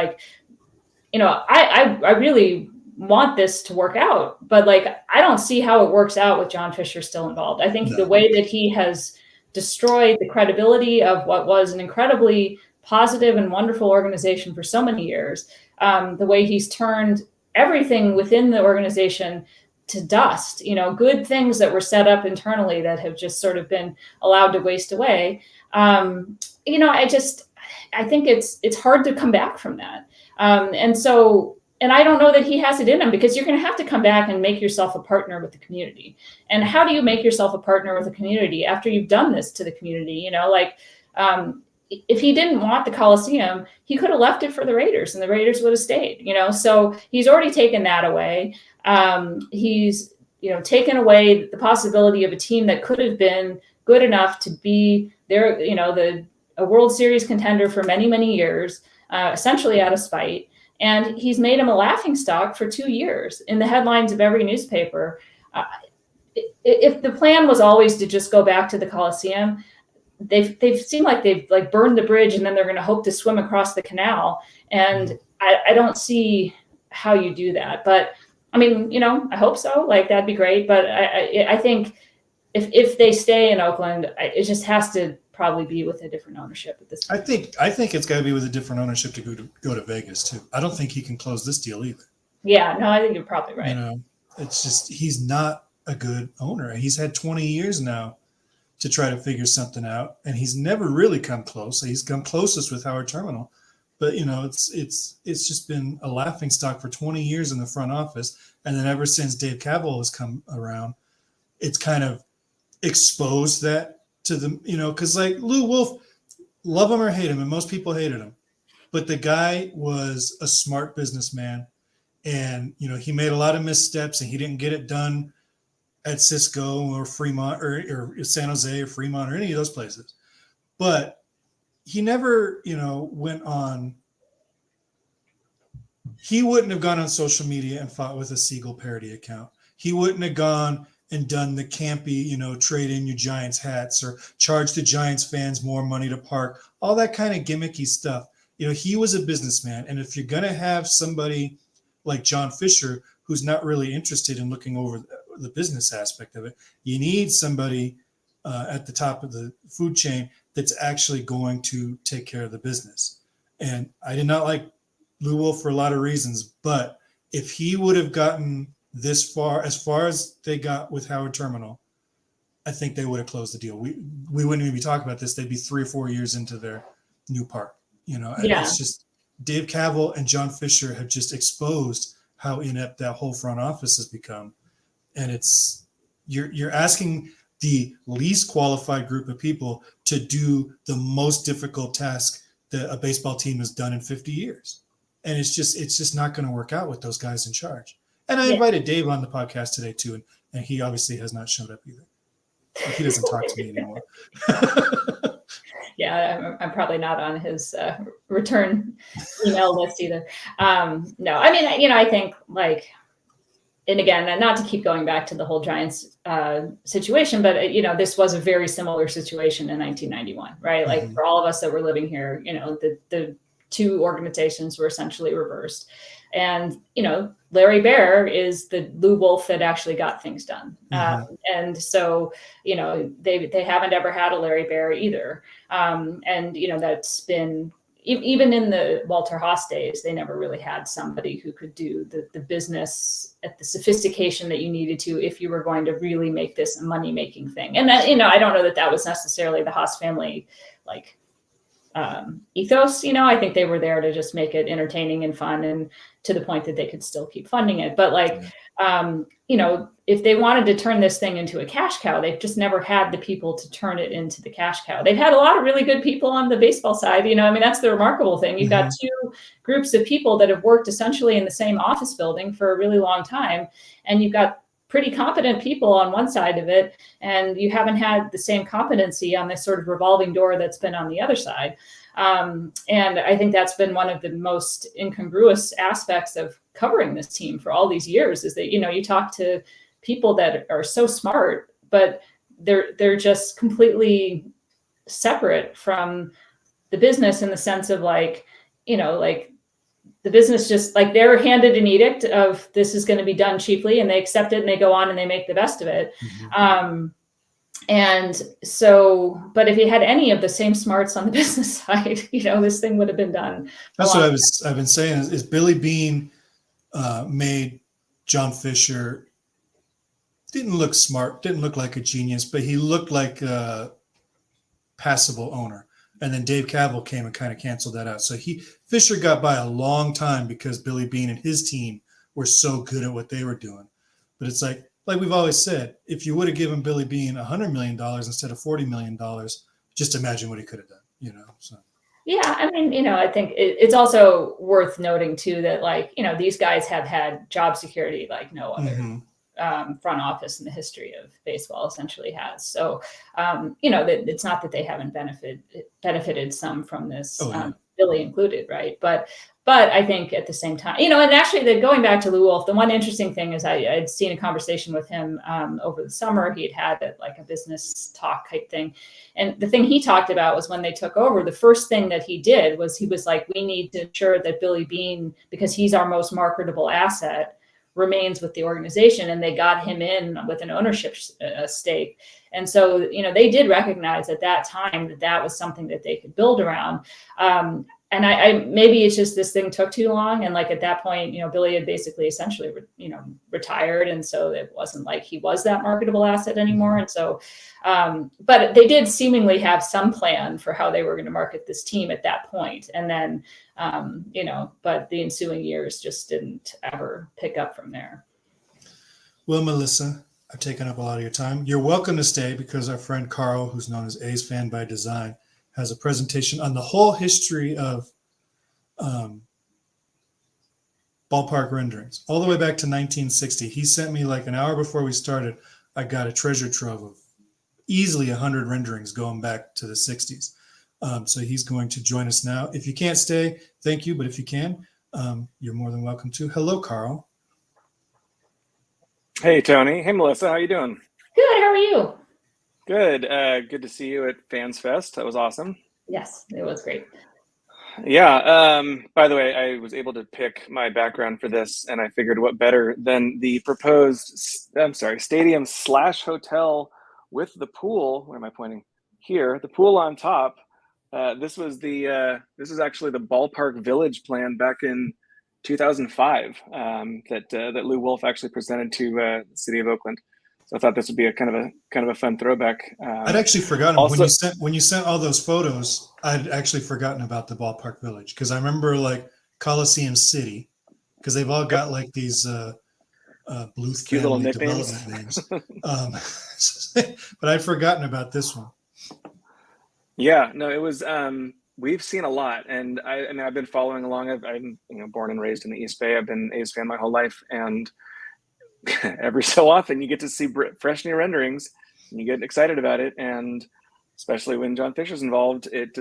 I really want this to work out, but I don't see how it works out with John Fisher still involved. I think the way that he has destroyed the credibility of what was an incredibly positive and wonderful organization for so many years, the way he's turned everything within the organization to dust, good things that were set up internally that have just sort of been allowed to waste away. I think it's hard to come back from that. And I don't know that he has it in him, because you're going to have to come back and make yourself a partner with the community. And how do you make yourself a partner with the community after you've done this to the community? If he didn't want the Coliseum, he could have left it for the Raiders and the Raiders would have stayed, so he's already taken that away. He's, taken away the possibility of a team that could have been good enough to be there, a World Series contender for many, many years, essentially out of spite. And he's made him a laughingstock for 2 years in the headlines of every newspaper. If the plan was always to just go back to the Coliseum, they've seemed like they've like burned the bridge and then they're going to hope to swim across the canal. And I don't see how you do that. But I mean, I hope so. Like, that'd be great. But I think if they stay in Oakland, it just has to probably be with a different ownership at this point. I think it's got to be with a different ownership to go to Vegas too. I don't think he can close this deal either. Yeah, no, I think you're probably right. It's just he's not a good owner. He's had 20 years now to try to figure something out, and he's never really come close. He's come closest with Howard Terminal, but it's just been a laughingstock for 20 years in the front office, and then ever since Dave Kaval has come around, it's kind of exposed that to them, because like Lou Wolf, love him or hate him, and most people hated him, but the guy was a smart businessman, and he made a lot of missteps, and he didn't get it done at Cisco or Fremont or San Jose or Fremont or any of those places. But he never, went on. He wouldn't have gone on social media and fought with a Siegel parody account. He wouldn't have gone and done the campy, trade in your Giants hats or charge the Giants fans more money to park, all that kind of gimmicky stuff. He was a businessman. And if you're going to have somebody like John Fisher, who's not really interested in looking over the business aspect of it, you need somebody at the top of the food chain that's actually going to take care of the business. And I did not like Lou Wolf for a lot of reasons, but if he would have gotten this far, as far as they got with Howard Terminal, I think they would have closed the deal. We wouldn't even be talking about this. They'd be 3 or 4 years into their new park. It's just Dave Kaval and John Fisher have just exposed how inept that whole front office has become. And it's you're asking the least qualified group of people to do the most difficult task that a baseball team has done in 50 years. And it's just not going to work out with those guys in charge. And I invited Dave on the podcast today too, and he obviously has not showed up either. He doesn't talk to me anymore. Yeah, I'm probably not on his return email list either. No, I mean, I think like, and again, not to keep going back to the whole Giants situation, but this was a very similar situation in 1991, right? Like, mm-hmm. For all of us that were living here, the two organizations were essentially reversed. And, Larry Baer is the Lou Wolf that actually got things done. Mm-hmm. And so, they haven't ever had a Larry Baer either. And, that's been, even in the Walter Haas days, they never really had somebody who could do the business at the sophistication that you needed to if you were going to really make this a money-making thing. And that, I don't know that was necessarily the Haas family, like, ethos. I think they were there to just make it entertaining and fun, and to the point that they could still keep funding it. But like, if they wanted to turn this thing into a cash cow, they've just never had the people to turn it into the cash cow. They've had a lot of really good people on the baseball side. That's the remarkable thing. You've got two groups of people that have worked essentially in the same office building for a really long time. And you've got pretty competent people on one side of it, and you haven't had the same competency on this sort of revolving door that's been on the other side. And I think that's been one of the most incongruous aspects of covering this team for all these years, is that, you talk to people that are so smart, but they're just completely separate from the business, in the sense of like, like the business, just like they're handed an edict of this is going to be done cheaply, and they accept it and they go on and they make the best of it. Mm-hmm. And so, but if you had any of the same smarts on the business side, this thing would have been done. That's what I've been saying is Billy Beane made John Fisher, didn't look smart, didn't look like a genius, but he looked like a passable owner. And then Dave Kaval came and kind of canceled that out. So Fisher got by a long time because Billy Beane and his team were so good at what they were doing. But it's like we've always said, if you would have given Billy Beane $100 million instead of $40 million, just imagine what he could have done, So. Yeah, I mean, I think it's also worth noting too that, like, these guys have had job security like no other front office in the history of baseball essentially has. So, it's not that they haven't benefited some from this, Billy included, right? But I think at the same time, and actually going back to Lou Wolf, the one interesting thing is I'd seen a conversation with him over the summer. He had a business talk type thing. And the thing he talked about was when they took over, the first thing that he did was he was like, we need to ensure that Billy Beane, because he's our most marketable asset, remains with the organization. And they got him in with an ownership stake. And so, they did recognize at that time that was something that they could build around. And I maybe it's just this thing took too long. And at that point, Billy had basically essentially, retired. And so it wasn't like he was that marketable asset anymore. And so, but they did seemingly have some plan for how they were going to market this team at that point. And then, but the ensuing years just didn't ever pick up from there. Well, Melissa, I've taken up a lot of your time. You're welcome to stay because our friend Carl, who's known as A's Fan by Design, has a presentation on the whole history of ballpark renderings, all the way back to 1960. He sent me an hour before we started. I got a treasure trove of easily 100 renderings going back to the 60s. So he's going to join us now. If you can't stay, thank you. But if you can, you're more than welcome to. Hello, Carl. Hey, Tony. Hey, Melissa. How you doing? Good. How are you? Good. Good to see you at Fans Fest. That was awesome. Yes, it was great. Yeah. By the way, I was able to pick my background for this, and I figured what better than the proposed, stadium/hotel with the pool. Where am I pointing? Here, the pool on top. This was actually the ballpark village plan back in 2005 that Lou Wolf actually presented to the city of Oakland. So I thought this would be a kind of a fun throwback. I'd actually forgotten also, when you sent all those photos. I'd actually forgotten about the ballpark village because I remember Coliseum City because they've all got these Bluth cute little family development names. But I'd forgotten about this one. Yeah, no, it was. We've seen a lot, and I've been following along. I'm born and raised in the East Bay. I've been A's fan my whole life, and every so often you get to see fresh new renderings and you get excited about it, and especially when John Fisher's involved, it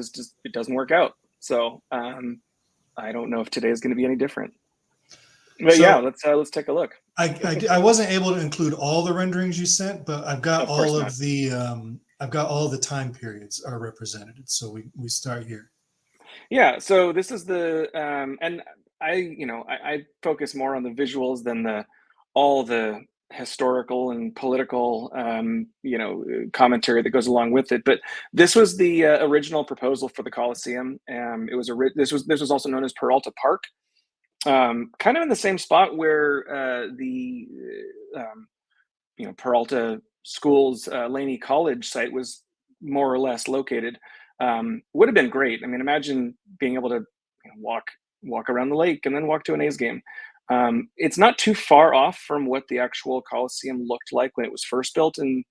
doesn't work out. So I don't know if today is going to be any different, but so, yeah, let's take a look. I wasn't able to include all the renderings you sent, but I've got all of the I've got all the time periods are represented, so we start here. Yeah, so this is the and I focus more on the visuals than all the historical and political commentary that goes along with it. But this was the original proposal for the Coliseum. This was also known as Peralta Park, kind of in the same spot where the Peralta School's Laney College site was more or less located. Would have been great. I mean, imagine being able to walk around the lake and then walk to an A's game. It's not too far off from what the actual Coliseum looked like when it was first built in,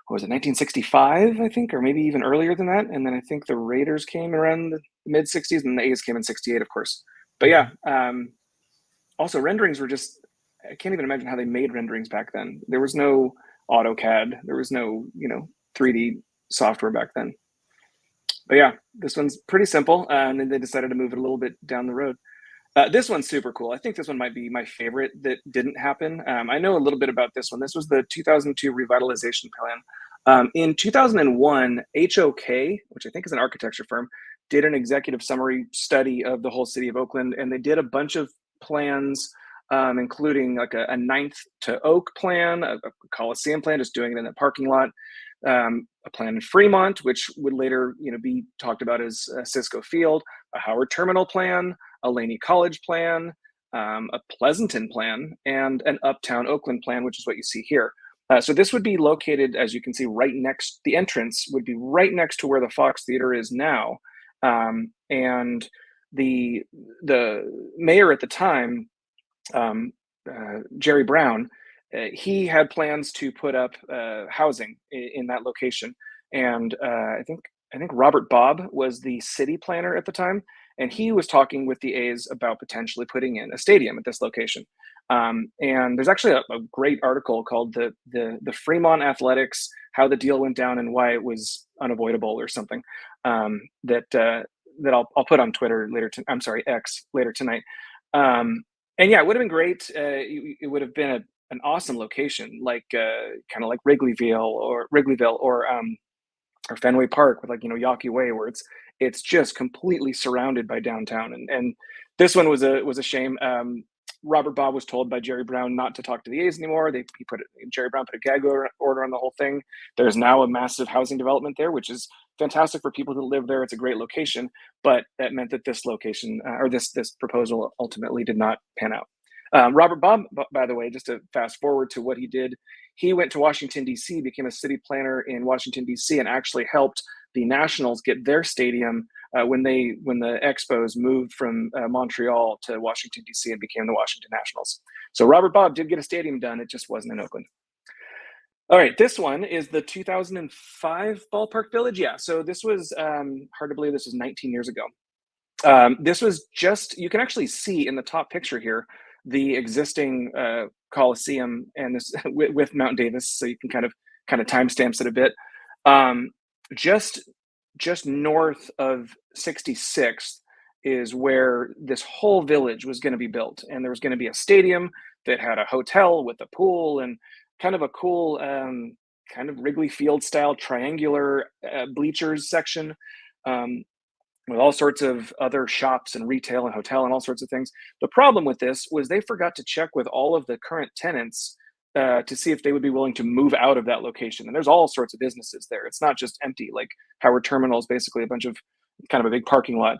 what was it, 1965, I think, or maybe even earlier than that. And then I think the Raiders came around the mid 60s and the A's came in 68, of course. But yeah, also renderings were just, I can't even imagine how they made renderings back then. There was no AutoCAD. There was no, 3D software back then. But yeah, this one's pretty simple. And then they decided to move it a little bit down the road. This one's super cool. I think this one might be my favorite that didn't happen. I know a little bit about this one. This was the 2002 revitalization plan. In 2001, HOK, which I think is an architecture firm, did an executive summary study of the whole city of Oakland, and they did a bunch of plans, including a Ninth to Oak plan, a Coliseum plan, just doing it in the parking lot, a plan in Fremont, which would later be talked about as Cisco Field, a Howard Terminal plan, a Laney College plan, a Pleasanton plan, and an Uptown Oakland plan, which is what you see here. So this would be located, as you can see, right next, the entrance would be right next to where the Fox Theater is now. And the mayor at the time, Jerry Brown, he had plans to put up housing in that location. And I think Robert Bobb was the city planner at the time, and he was talking with the A's about potentially putting in a stadium at this location. And there's actually a great article called the Fremont Athletics, How the Deal Went Down and Why It Was Unavoidable or something, that I'll put on Twitter later. I'm sorry, X later tonight. And yeah, it would have been great. It would have been an awesome location, like kind of like Wrigleyville or Fenway Park with, like, Yawkey Way, where it's just completely surrounded by downtown. And this one was a shame. Robert Bob was told by Jerry Brown not to talk to the A's anymore. Jerry Brown put a gag order on the whole thing. There's now a massive housing development there, which is fantastic for people who live there. It's a great location, but that meant that this location or this proposal ultimately did not pan out. Robert Bob, by the way, just to fast forward to what he did, he went to Washington, D.C., became a city planner in Washington, D.C., and actually helped the Nationals get their stadium when the Expos moved from Montreal to Washington, D.C. and became the Washington Nationals. So Robert Bob did get a stadium done. It just wasn't in Oakland. All right, this one is the 2005 Ballpark Village. Yeah, so this was, hard to believe this was 19 years ago. This was just, you can actually see in the top picture here, the existing Coliseum, and this with Mount Davis, so you can kind of timestamps it a bit. Just north of 66th is where this whole village was going to be built, and there was going to be a stadium that had a hotel with a pool and kind of a cool kind of Wrigley Field style triangular bleachers section. With all sorts of other shops and retail and hotel and all sorts of things. The problem with this was they forgot to check with all of the current tenants to see if they would be willing to move out of that location. And there's all sorts of businesses there. It's not just empty, like Howard Terminal is basically kind of a big parking lot.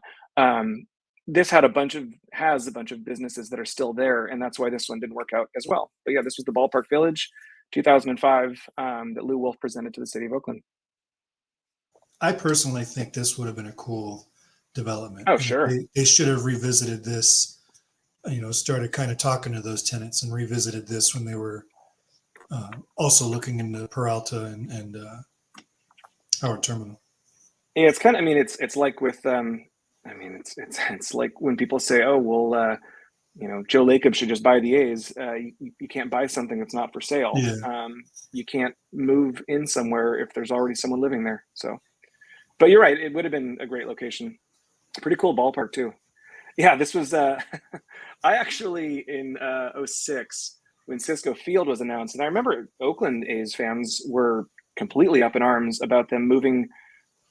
This has a bunch of businesses that are still there, and that's why this one didn't work out as well. But yeah, this was the Ballpark Village, 2005, that Lou Wolf presented to the city of Oakland. I personally think this would have been a cool development. Oh, sure. They should have revisited this, started kind of talking to those tenants and revisited this when they were also looking into Peralta and Howard Terminal. Yeah, it's kind of, it's like with, it's like when people say, oh, well, Joe Lacob should just buy the A's. You can't buy something that's not for sale. Yeah. You can't move in somewhere if there's already someone living there. So, but you're right. It would have been a great location. Pretty cool ballpark too. Yeah, this was, I actually in 06 when Cisco Field was announced, and I remember Oakland A's fans were completely up in arms about them moving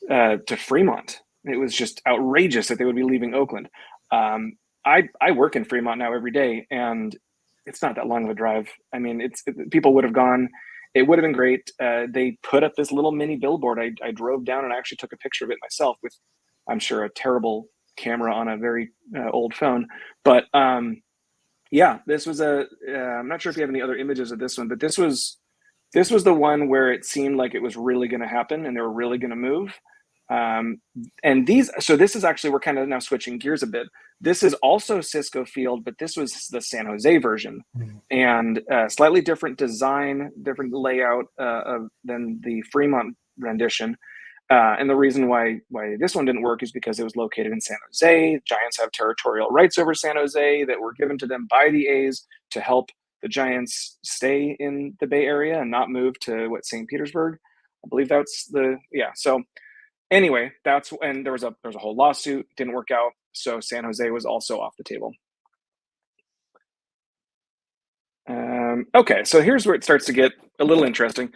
to Fremont. It was just outrageous that they would be leaving Oakland. I work in Fremont now every day, and it's not that long of a drive. People would have gone. It would have been great. They put up this little mini billboard. I drove down and I actually took a picture of it myself with, I'm sure, a terrible camera on a very old phone. But yeah, this was I'm not sure if you have any other images of this one, but this was the one where it seemed like it was really going to happen and they were really going to move. So this is actually, we're kind of now switching gears a bit. This is also Cisco Field, but this was the San Jose version, and slightly different design, different layout than the Fremont rendition. And the reason why this one didn't work is because it was located in San Jose. Giants have territorial rights over San Jose that were given to them by the A's to help the Giants stay in the Bay Area and not move to St. Petersburg. I believe that's So anyway, and there was a whole lawsuit, didn't work out. So San Jose was also off the table. Okay, so here's where it starts to get a little interesting.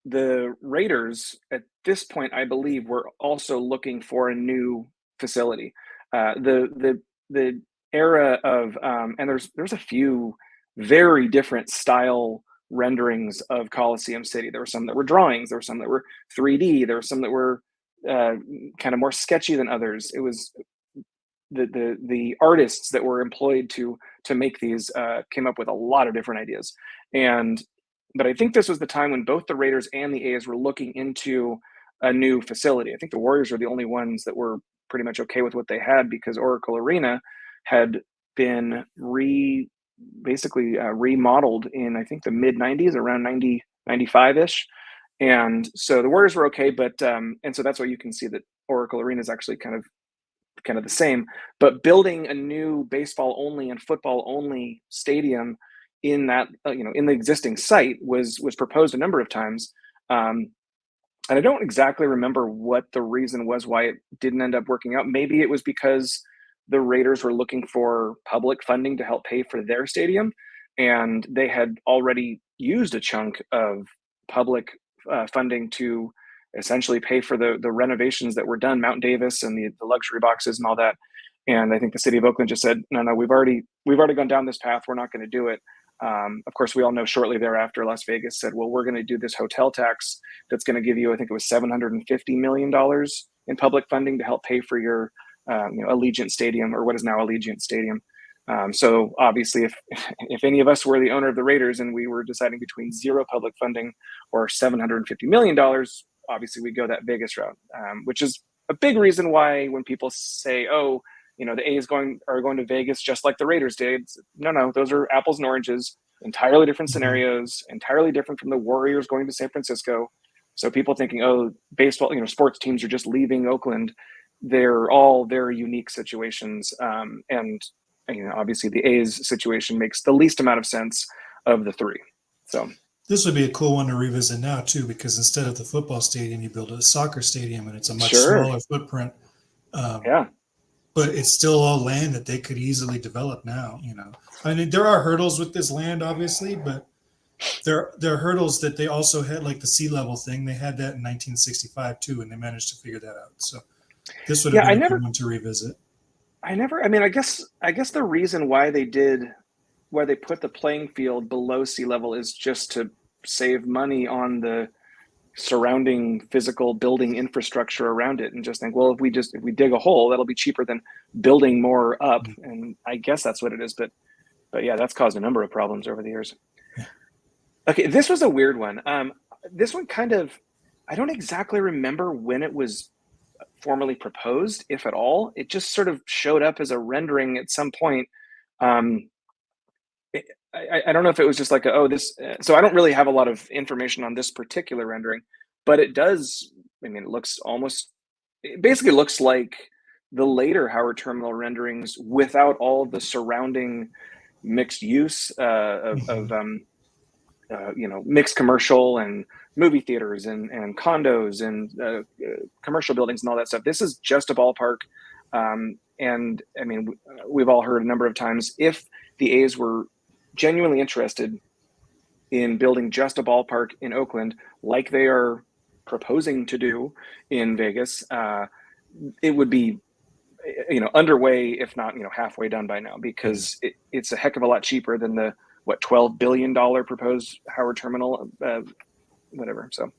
The Raiders at this point, I believe, were also looking for a new facility. The era of and there's a few very different style renderings of Coliseum City. There were some that were drawings. There were some that were 3D. There were some that were kind of more sketchy than others. It was the artists that were employed to make these came up with a lot of different ideas. But I think this was the time when both the Raiders and the A's were looking into a new facility. I think the Warriors were the only ones that were pretty much okay with what they had because Oracle Arena had been remodeled in, I think, the mid 90s, around 90, 95-ish. And so the Warriors were okay, but and so that's why you can see that Oracle Arena is actually kind of kind of the same. But building a new baseball only and football only stadium in that in the existing site was proposed a number of times. And I don't exactly remember what the reason was why it didn't end up working out. Maybe it was because the Raiders were looking for public funding to help pay for their stadium, and they had already used a chunk of public funding to essentially pay for the renovations that were done, Mount Davis and the luxury boxes and all that. And I think the city of Oakland just said, no, we've already gone down this path. We're not going to do it. Of course, we all know shortly thereafter, Las Vegas said, well, we're going to do this hotel tax that's going to give you, I think it was $750 million in public funding to help pay for your Allegiant Stadium, or what is now Allegiant Stadium. So obviously, if any of us were the owner of the Raiders and we were deciding between zero public funding or $750 million, obviously we'd go that Vegas route, which is a big reason why when people say, oh, the A's are going to Vegas just like the Raiders did. No, those are apples and oranges, entirely different scenarios, entirely different from the Warriors going to San Francisco. So people thinking, oh, baseball, sports teams are just leaving Oakland. They're all very unique situations. And obviously the A's situation makes the least amount of sense of the three. So this would be a cool one to revisit now too, because instead of the football stadium, you build a soccer stadium, and it's a much smaller footprint. Yeah. But it's still all land that they could easily develop now. I mean, there are hurdles with this land, obviously, but there are hurdles that they also had, like the sea level thing. They had that in 1965 too, and they managed to figure that out. So this would have been a good one to revisit. I guess the reason why they put the playing field below sea level is just to save money on the surrounding physical building infrastructure around it, and just think, well, if we dig a hole, that'll be cheaper than building more up. And I guess that's what it is. But yeah, that's caused a number of problems over the years. Okay, this was a weird one. This one I don't exactly remember when it was formally proposed, if at all. It just sort of showed up as a rendering at some point. I don't know if it was just like, so I don't really have a lot of information on this particular rendering, but it does, it basically looks like the later Howard Terminal renderings without all the surrounding mixed use of mixed commercial and movie theaters and condos and commercial buildings and all that stuff. This is just a ballpark. And we've all heard a number of times, if the A's were genuinely interested in building just a ballpark in Oakland, like they are proposing to do in Vegas, it would be, underway, if not, halfway done by now, because it's a heck of a lot cheaper than the $12 billion proposed Howard Terminal, whatever. So,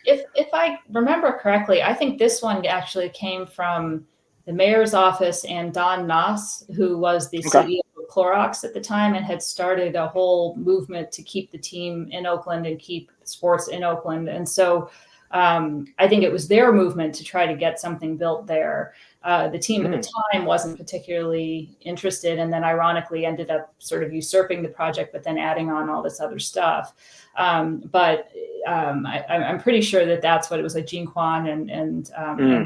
if I remember correctly, I think this one actually came from the mayor's office and Don Knauss, who was the CEO of Clorox at the time and had started a whole movement to keep the team in Oakland and keep sports in Oakland. And so I think it was their movement to try to get something built there. The team at the time wasn't particularly interested, and then ironically ended up sort of usurping the project, but then adding on all this other stuff. But I'm pretty sure that that's what it was, like Gene Kwan and Don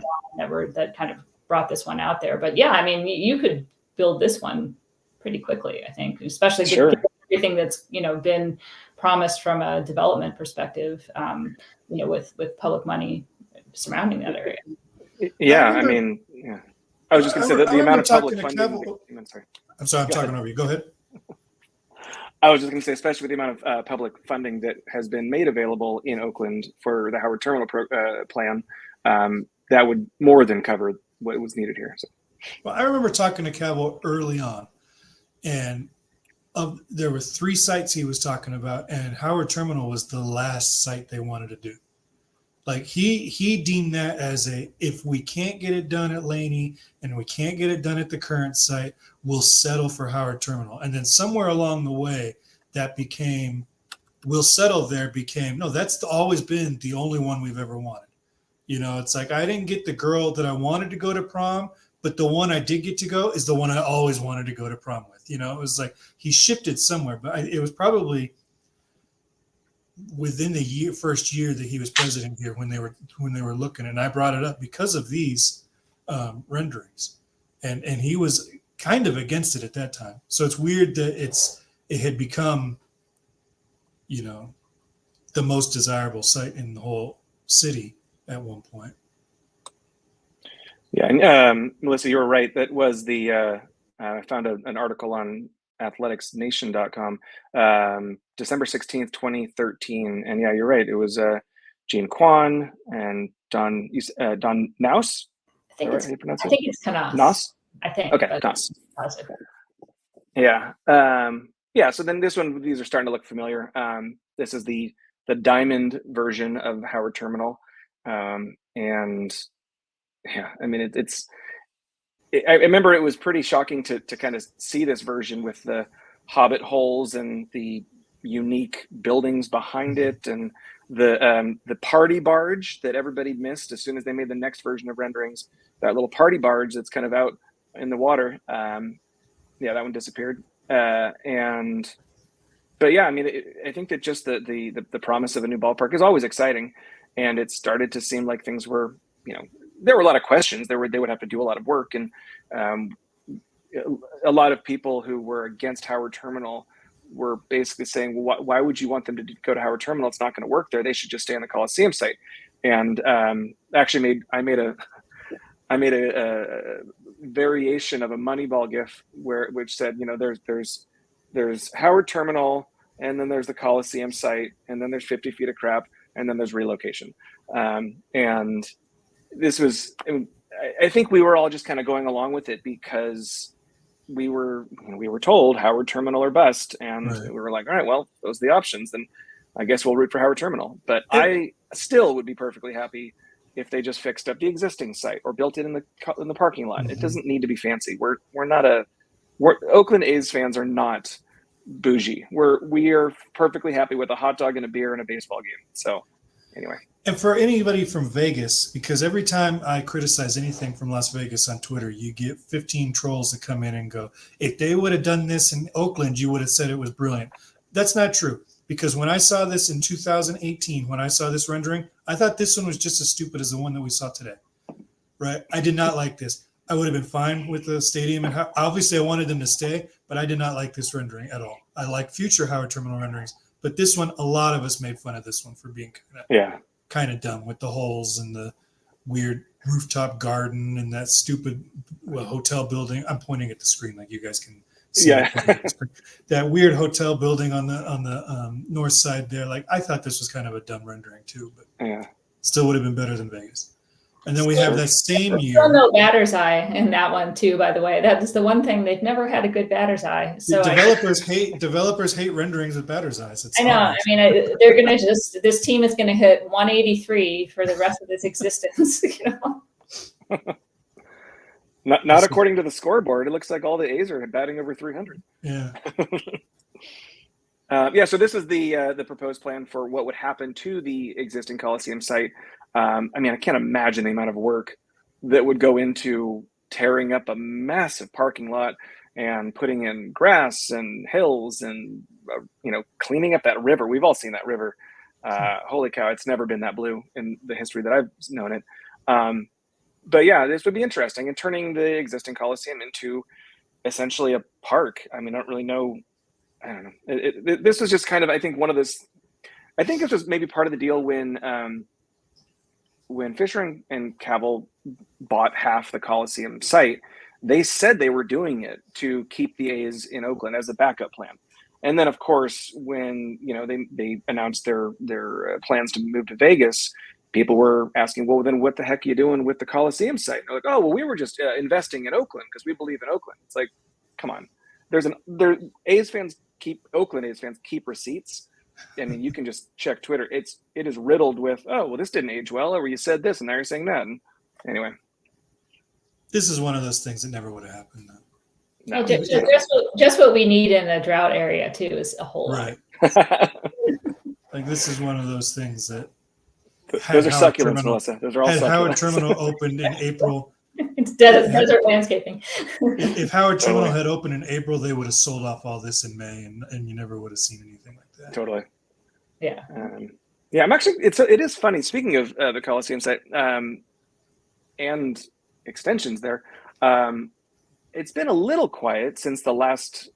that kind of brought this one out there. But yeah, you could build this one pretty quickly, I think, especially given everything that's been promised from a development perspective, with public money surrounding that area. Yeah, I was just going to say that the amount of public funding. I'm sorry, I'm talking over you. Go ahead. I was just going to say, especially with the amount of public funding that has been made available in Oakland for the Howard Terminal plan, that would more than cover what was needed here. So. Well, I remember talking to Cavill early on, and there were 3 sites he was talking about, and Howard Terminal was the last site they wanted to do. Like he deemed that as if we can't get it done at Laney and we can't get it done at the current site, we'll settle for Howard Terminal. And then somewhere along the way, that became, we'll settle there became, no, that's always been the only one we've ever wanted. It's like, I didn't get the girl that I wanted to go to prom, but the one I did get to go is the one I always wanted to go to prom with. It was like he shifted somewhere, but it was probably within the first year that he was president here when they were looking, and I brought it up because of these renderings. and he was kind of against it at that time. So it's weird that it had become, you know, the most desirable site in the whole city at one point. Yeah, and Melissa, you were right. That was I found an article on athleticsnation.com, December 16th, 2013. And yeah, you're right. It was Gene Kwan and Don Naus. I think Right? How do you pronounce it? it's Canas. Naus? I think. Okay, Naus. Yeah. Yeah, so then these are starting to look familiar. This is the diamond version of Howard Terminal. And yeah, I mean, I remember it was pretty shocking to kind of see this version with the hobbit holes and the unique buildings behind it, and the party barge that everybody missed as soon as they made the next version of renderings. That little party barge that's kind of out in the water. Yeah, that one disappeared. But yeah, I mean, I think that just the promise of a new ballpark is always exciting, and it started to seem like things were, there were a lot of questions. They would have to do a lot of work, and a lot of people who were against Howard Terminal were basically saying, well, why would you want them to go to Howard Terminal? It's not going to work there. They should just stay on the Coliseum site. And actually I made a variation of a Moneyball gif which said, there's Howard Terminal, and then there's the Coliseum site, and then there's 50 feet of crap, and then there's relocation. And this was, I think we were all just kind of going along with it because we were told Howard Terminal or bust, and Right. we were like, all right, well, those are the options. Then I guess we'll root for Howard Terminal. But I still would be perfectly happy if they just fixed up the existing site or built it in the parking lot. Mm-hmm. It doesn't need to be fancy. We're Oakland A's fans are not bougie. We are perfectly happy with a hot dog and a beer and a baseball game. So anyway. And for anybody from Vegas, because every time I criticize anything from Las Vegas on Twitter, you get 15 trolls that come in and go, if they would have done this in Oakland, you would have said it was brilliant. That's not true. Because when I saw this in 2018, when I saw this rendering, I thought this one was just as stupid as the one that we saw today. Right? I did not like this. I would have been fine with the stadium. And obviously I wanted them to stay, but I did not like this rendering at all. I like future Howard Terminal renderings. But this one, a lot of us made fun of this one for being kind of dumb with the holes and the weird rooftop garden and that stupid hotel building. I'm pointing at the screen like you guys can see. Yeah. That weird hotel building on the north side there. Like, I thought this was kind of a dumb rendering too, but still would have been better than Vegas. And then we have that same year. Still no batter's eye in that one too, by the way. That is the one thing they've never had a good batter's eye. So developers hate renderings with batter's eyes. I know. I mean, they're gonna this team is gonna hit 183 for the rest of its existence. Not according to the scoreboard. It looks like all the A's are batting over 300. Yeah. So this is the proposed plan for what would happen to the existing Coliseum site. I mean, I can't imagine the amount of work that would go into tearing up a massive parking lot and putting in grass and hills and, cleaning up that river. We've all seen that river. Holy cow, it's never been that blue in the history that I've known it. But yeah, this would be interesting, and turning the existing Coliseum into essentially a park. I mean, I don't really know. I don't know. This was just kind of, I think, one of those. I think this was maybe part of the deal when Fisher and Cavill bought half the Coliseum site. They said they were doing it to keep the A's in Oakland as a backup plan. And then, of course, when they announced their plans to move to Vegas, people were asking, well, then what the heck are you doing with the Coliseum site? And they're like, oh, well, we were just investing in Oakland because we believe in Oakland. It's like, come on. Oakland A's fans keep receipts. I mean, you can just check Twitter. It is riddled with, oh, well, this didn't age well, or you said this, and now you're saying that. And anyway. This is one of those things that never would have happened, though. No. Just what we need in a drought area, too, is a whole lot. Like, this is one of those things that... Those are succulents, Melissa. Those are all succulents. Howard Terminal opened in April. It's desert landscaping. If Howard Terminal had opened in April, they would have sold off all this in May, and you never would have seen anything like that. Totally. Yeah. I'm actually. It is funny. Speaking of the Coliseum site and extensions there, it's been a little quiet since the last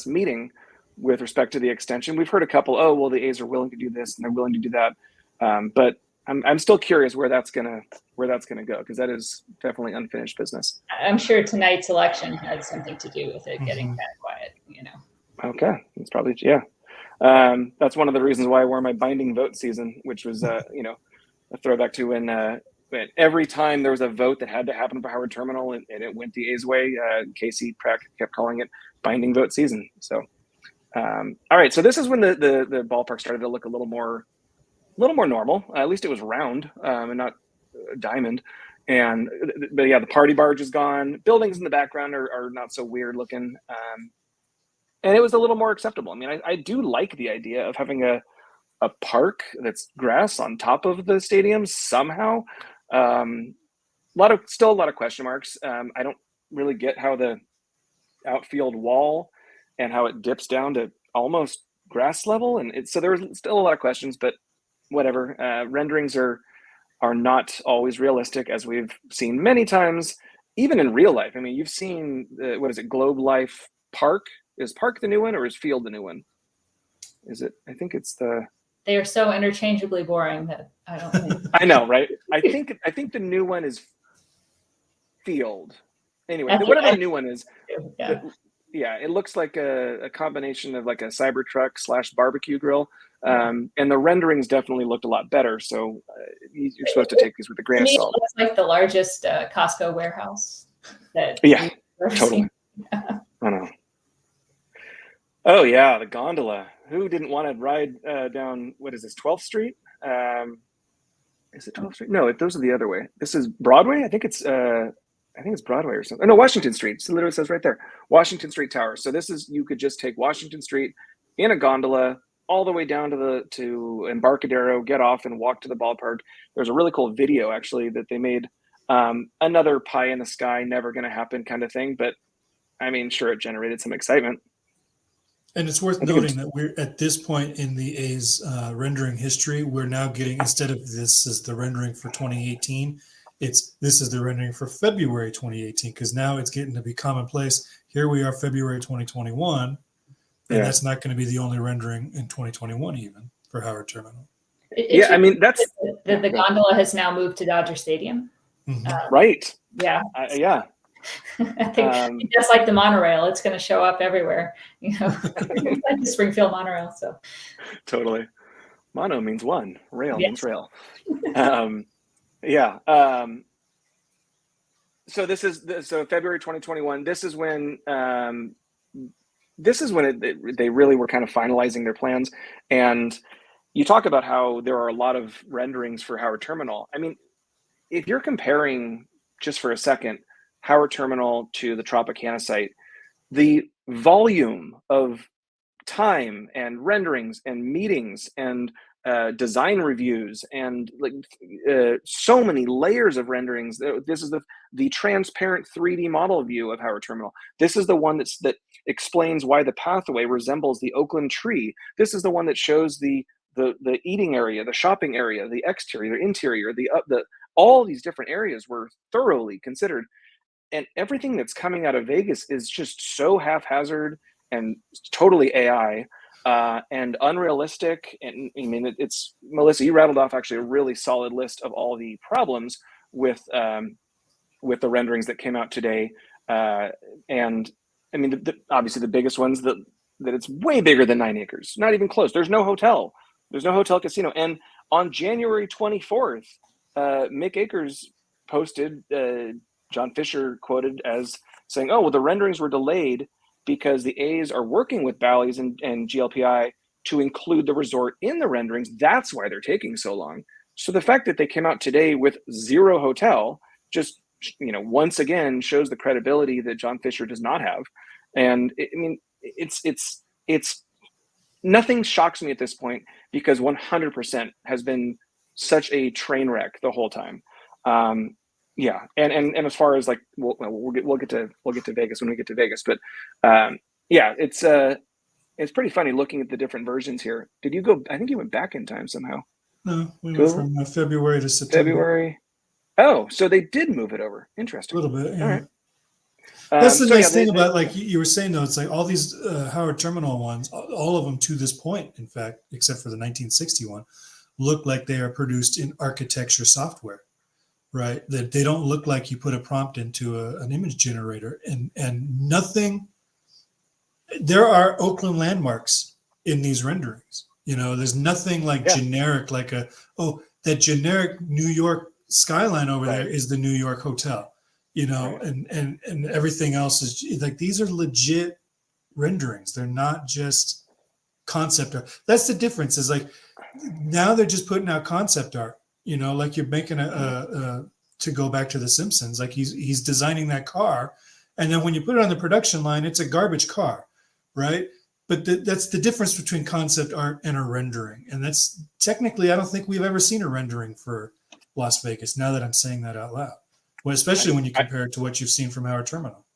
meeting with respect to the extension. We've heard a couple, oh, well, the A's are willing to do this and they're willing to do that. But I'm still curious where that's gonna go, because that is definitely unfinished business. I'm sure tonight's election had something to do with it getting that quiet, Okay, that's probably, yeah. That's one of the reasons why I wore my binding vote season, which was a throwback to when every time there was a vote that had to happen for Howard Terminal and it went the A's way, Casey Pratt kept calling it binding vote season. So, all right. So this is when the ballpark started to look a little more normal. At least it was round and not diamond. But yeah, the party barge is gone. Buildings in the background are not so weird looking. And it was a little more acceptable. I mean, I do like the idea of having a park that's grass on top of the stadium somehow. Still a lot of question marks. I don't really get how the outfield wall and how it dips down to almost grass level, and so there's still a lot of questions. But whatever. Renderings are not always realistic, as we've seen many times, even in real life. I mean, you've seen what is it, Globe Life Park? Is Park the new one, or is Field the new one? Is it? I think it's the. They are so interchangeably boring that I don't think. I know, right? I think the new one is Field. Anyway, whatever the new one is. Yeah, it looks like a combination of like a Cybertruck / barbecue grill. And the renderings definitely looked a lot better. So you're supposed to take these with a grain of salt. It looks like the largest Costco warehouse. Yeah, totally. Yeah. I know. Oh yeah, the gondola. Who didn't want to ride down? What is this? 12th Street? Is it 12th Street? No, those are the other way. This is Broadway. I think it's Broadway or something. Oh, no, Washington Street. So it literally says right there, Washington Street Tower. So you could just take Washington Street in a gondola all the way down to Embarcadero, get off and walk to the ballpark. There's a really cool video actually that they made. Another pie in the sky, never going to happen kind of thing. But I mean, sure, it generated some excitement. And it's worth noting that we're at this point in the A's rendering history. We're now getting, instead of this is the rendering for 2018, this is the rendering for February 2018, because now it's getting to be commonplace. Here we are, February 2021, and that's not going to be the only rendering in 2021 even for Howard Terminal. I mean, that's the gondola has now moved to Dodger Stadium. Mm-hmm. Right. Yeah. Yeah. I think just like the monorail, it's going to show up everywhere. Like the Springfield monorail. So totally, mono means one, rail means rail. Yeah. So February 2021. This is when they really were kind of finalizing their plans. And you talk about how there are a lot of renderings for Howard Terminal. I mean, if you're comparing just for a second Howard Terminal to the Tropicana site, the volume of time and renderings and meetings and design reviews and so many layers of renderings. This is the transparent 3D model view of Howard Terminal. This is the one that explains why the pathway resembles the Oakland tree. This is the one that shows the eating area, the shopping area, the exterior, the interior, all these different areas were thoroughly considered. And everything that's coming out of Vegas is just so haphazard and totally AI and unrealistic. And I mean, it's Melissa, you rattled off actually a really solid list of all the problems with the renderings that came out today. And I mean, obviously the biggest ones that it's way bigger than 9 acres, not even close. There's no hotel casino. And on January 24th, Mick Akers posted, John Fisher quoted as saying, oh, well, the renderings were delayed because the A's are working with Bally's and GLPI to include the resort in the renderings. That's why they're taking so long. So the fact that they came out today with 0 hotel just, once again shows the credibility that John Fisher does not have. And I mean, it's nothing shocks me at this point, because 100% has been such a train wreck the whole time. Yeah, and as far as like we'll get to Vegas when we get to Vegas, but yeah, it's pretty funny looking at the different versions here. Did you go? I think you went back in time somehow. No, we went from February to September. February. Oh, so they did move it over. Interesting. A little bit. Yeah. All right. That's the So nice yeah, thing about, like you were saying, though, it's like all these Howard Terminal ones, all of them to this point, in fact, except for the 1961, look like they are produced in architecture software, right? That they don't look like you put a prompt into an image generator, and nothing. There are Oakland landmarks in these renderings. You know, there's nothing like yeah, generic, like that generic New York skyline over there right, is the New York hotel. You know, right. and everything else is like, these are legit renderings. They're not just concept art. That's the difference. Is like, now they're just putting out concept art. You know, like you're making to go back to The Simpsons. Like he's designing that car, and then when you put it on the production line, it's a garbage car, right? But that's the difference between concept art and a rendering. And that's technically, I don't think we've ever seen a rendering for Las Vegas. Now that I'm saying that out loud, well, especially when you compare it to what you've seen from Howard Terminal.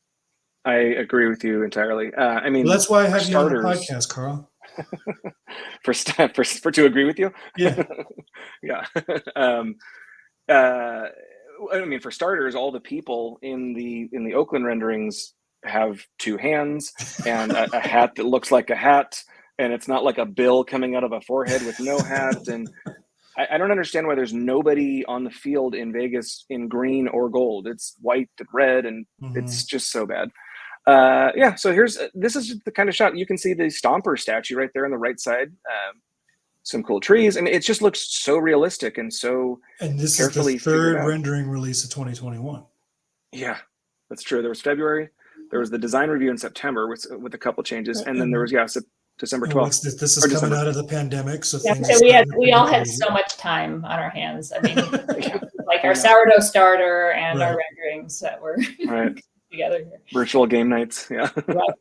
I agree with you entirely. I mean, Well, that's why I for have you on the starters, podcast, Carl. for to agree with you. Yeah. Yeah. I mean, for starters, all the people in the Oakland renderings have two hands and a hat that looks like a hat, and it's not like a bill coming out of a forehead with no hat. And I don't understand why there's nobody on the field in Vegas in green or gold. It's white and red, and it's just so bad. Yeah, so this is the kind of shot. You can see the Stomper statue right there on the right side. Some cool trees, and it just looks so realistic and so And this carefully is the figured third out. rendering release of 2021. Yeah, that's true. There was February, there was the design review in September with a couple changes, and then there was December 12th. This is or coming December. out of the pandemic, so Yeah, things so are we starting all to had be so much time on our hands. I mean, Yeah, like I our know. sourdough starter and our Right. renderings that were Right. together here. Virtual game nights. Yeah. Right.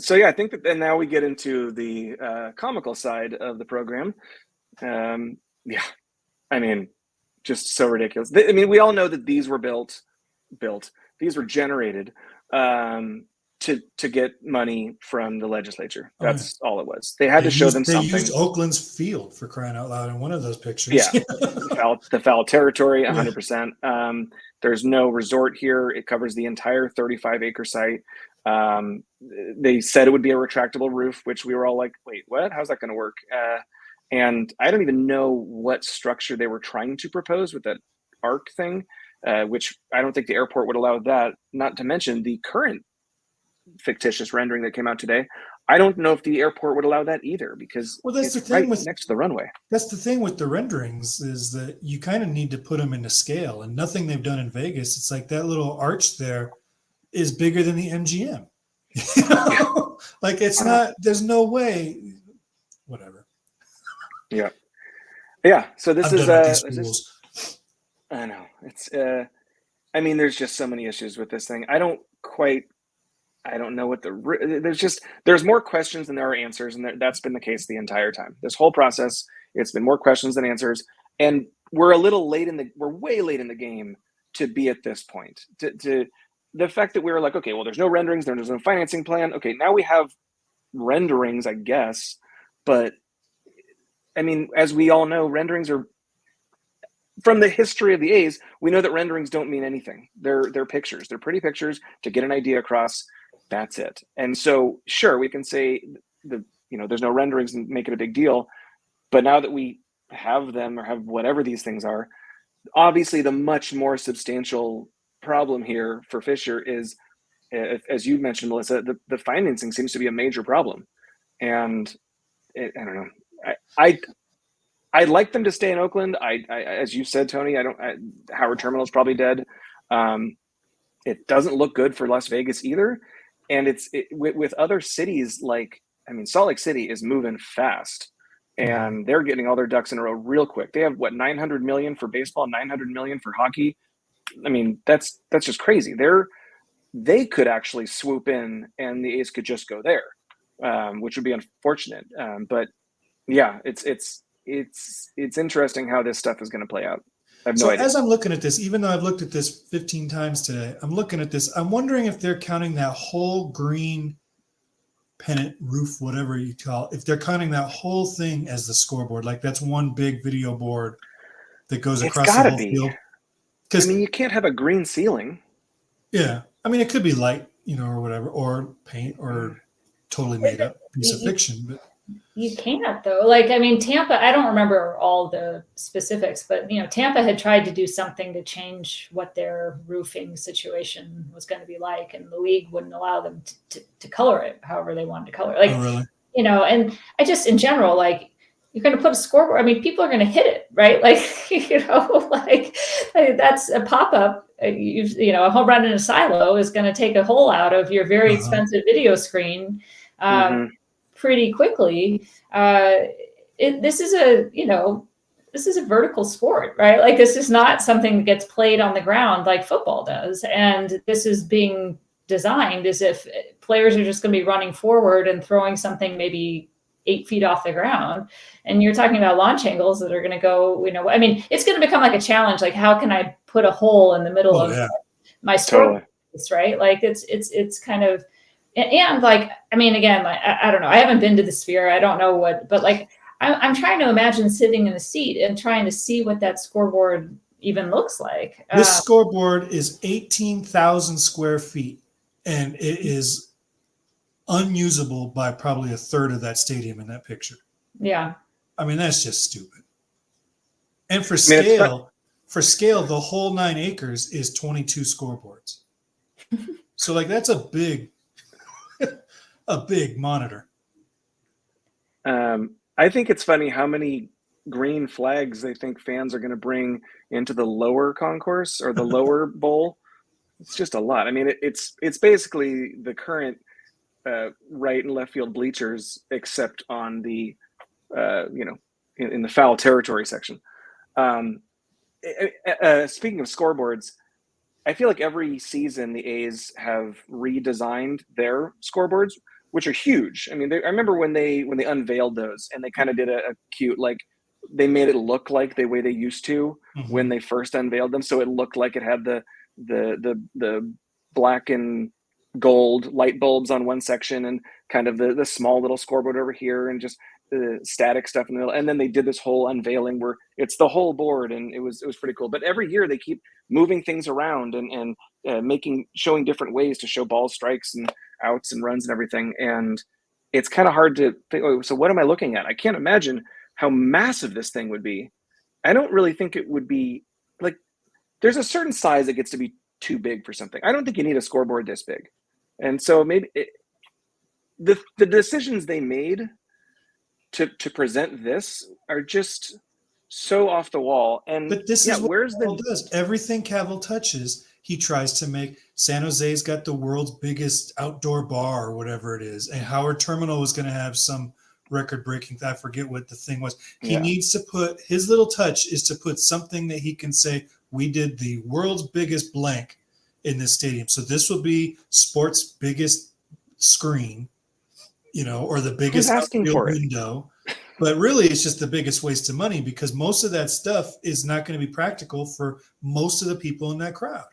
So yeah, I think that then now we get into the comical side of the program. Yeah, I mean, just so ridiculous. I mean, we all know that these were built. These were generated to get money from the legislature. Oh, yeah. That's all it was. They had to show them They something. used Oakland's field, for crying out loud, in one of those pictures. Yeah, the foul territory, 100%. There's no resort here. It covers the entire 35-acre site. They said it would be a retractable roof, which we were all like, wait, what? How's that going to work? And I don't even know what structure they were trying to propose with that arc thing, which I don't think the airport would allow that. Not to mention the current fictitious rendering that came out today. I don't know if the airport would allow that either, because Well, that's it's the thing right with next to the runway. That's the thing with the renderings, is that you kind of need to put them into scale, and nothing they've done in Vegas. It's like that little arch there is bigger than the MGM. You know? Like, it's not. There's no way. Whatever. Yeah. Yeah. So this I'm is done with these fools. I know it's. I mean, there's just so many issues with this thing. I don't know what there's more questions than there are answers, and that's been the case the entire time. This whole process, it's been more questions than answers, and we're way late in the game to be at this point. To the fact that we were like, okay, well, there's no renderings, there's no financing plan. Okay, now we have renderings, I guess, but I mean, as we all know, renderings are, from the history of the A's, we know that renderings don't mean anything. They're pictures. They're pretty pictures to get an idea across. That's it. And so, sure, we can say there's no renderings and make it a big deal. But now that we have them, or have whatever these things are, obviously the much more substantial problem here for Fisher is, as you mentioned, Melissa, the financing seems to be a major problem. And I don't know. I'd like them to stay in Oakland. I as you said, Tony, Howard Terminal is probably dead. It doesn't look good for Las Vegas either. And with other cities, like, I mean, Salt Lake City is moving fast, and they're getting all their ducks in a row real quick. They have $900 million for baseball, $900 million for hockey. I mean, that's just crazy. They could actually swoop in, and the A's could just go there, which would be unfortunate. But yeah, it's interesting how this stuff is going to play out. I have no idea. As I'm looking at this, even though I've looked at this 15 times today, I'm looking at this. I'm wondering if they're counting that whole green pennant roof, whatever you call it, if they're counting that whole thing as the scoreboard, like that's one big video board that goes across the whole field. Because I mean, you can't have a green ceiling. Yeah, I mean, it could be light, or whatever, or paint, or totally made up piece of fiction. But you can't though. Like, I mean, Tampa, I don't remember all the specifics, but Tampa had tried to do something to change what their roofing situation was going to be like, and the league wouldn't allow them to color it however they wanted to color it. Like, oh, really? And I just, in general, like, you're going to put a scoreboard. I mean, people are going to hit it, right? Like, like that's a pop-up. A home run in a silo is going to take a hole out of your very expensive video screen pretty quickly. This is a vertical sport, right? Like, this is not something that gets played on the ground like football does. And this is being designed as if players are just going to be running forward and throwing something maybe 8 feet off the ground. And you're talking about launch angles that are going to go, I mean, it's going to become like a challenge. Like, how can I put a hole in the middle of my scoreboard, right? Like, it's kind of, and like, I mean, again, like, I don't know. I haven't been to the Sphere. I don't know but like, I'm trying to imagine sitting in a seat and trying to see what that scoreboard even looks like. This scoreboard is 18,000 square feet, and it is unusable by probably a third of that stadium in that picture. Yeah. I mean, that's just stupid. And for scale, the whole 9 acres is 22 scoreboards. So like, that's a big monitor. I think it's funny how many green flags they think fans are going to bring into the lower concourse or the lower bowl. It's just a lot. I mean, it's basically the current right and left field bleachers, except on the in the foul territory section. Speaking of scoreboards, I feel like every season the A's have redesigned their scoreboards, which are huge. I mean, I remember when they unveiled those, and they kind of did a cute, like, they made it look like the way they used to when they first unveiled them, so it looked like it had the black and gold light bulbs on one section, and kind of the small little scoreboard over here, and just the static stuff in the middle. And then they did this whole unveiling where it's the whole board, and it was pretty cool. But every year they keep moving things around and showing different ways to show ball strikes and outs and runs and everything. And it's kind of hard to think, oh, so what am I looking at? I can't imagine how massive this thing would be. I don't really think it would be, like, there's a certain size that gets to be too big for something. I don't think you need a scoreboard this big. And so maybe the decisions they made to present this are just so off the wall. But this is what Cavill does. Everything Cavill touches, he tries to make. San Jose's got the world's biggest outdoor bar or whatever it is, and Howard Terminal was going to have some record-breaking. I forget what the thing was. He needs to put his little touch is to put something that he can say, we did the world's biggest blank in this stadium. So this will be sports' biggest screen, or the biggest window. But really, it's just the biggest waste of money, because most of that stuff is not going to be practical for most of the people in that crowd.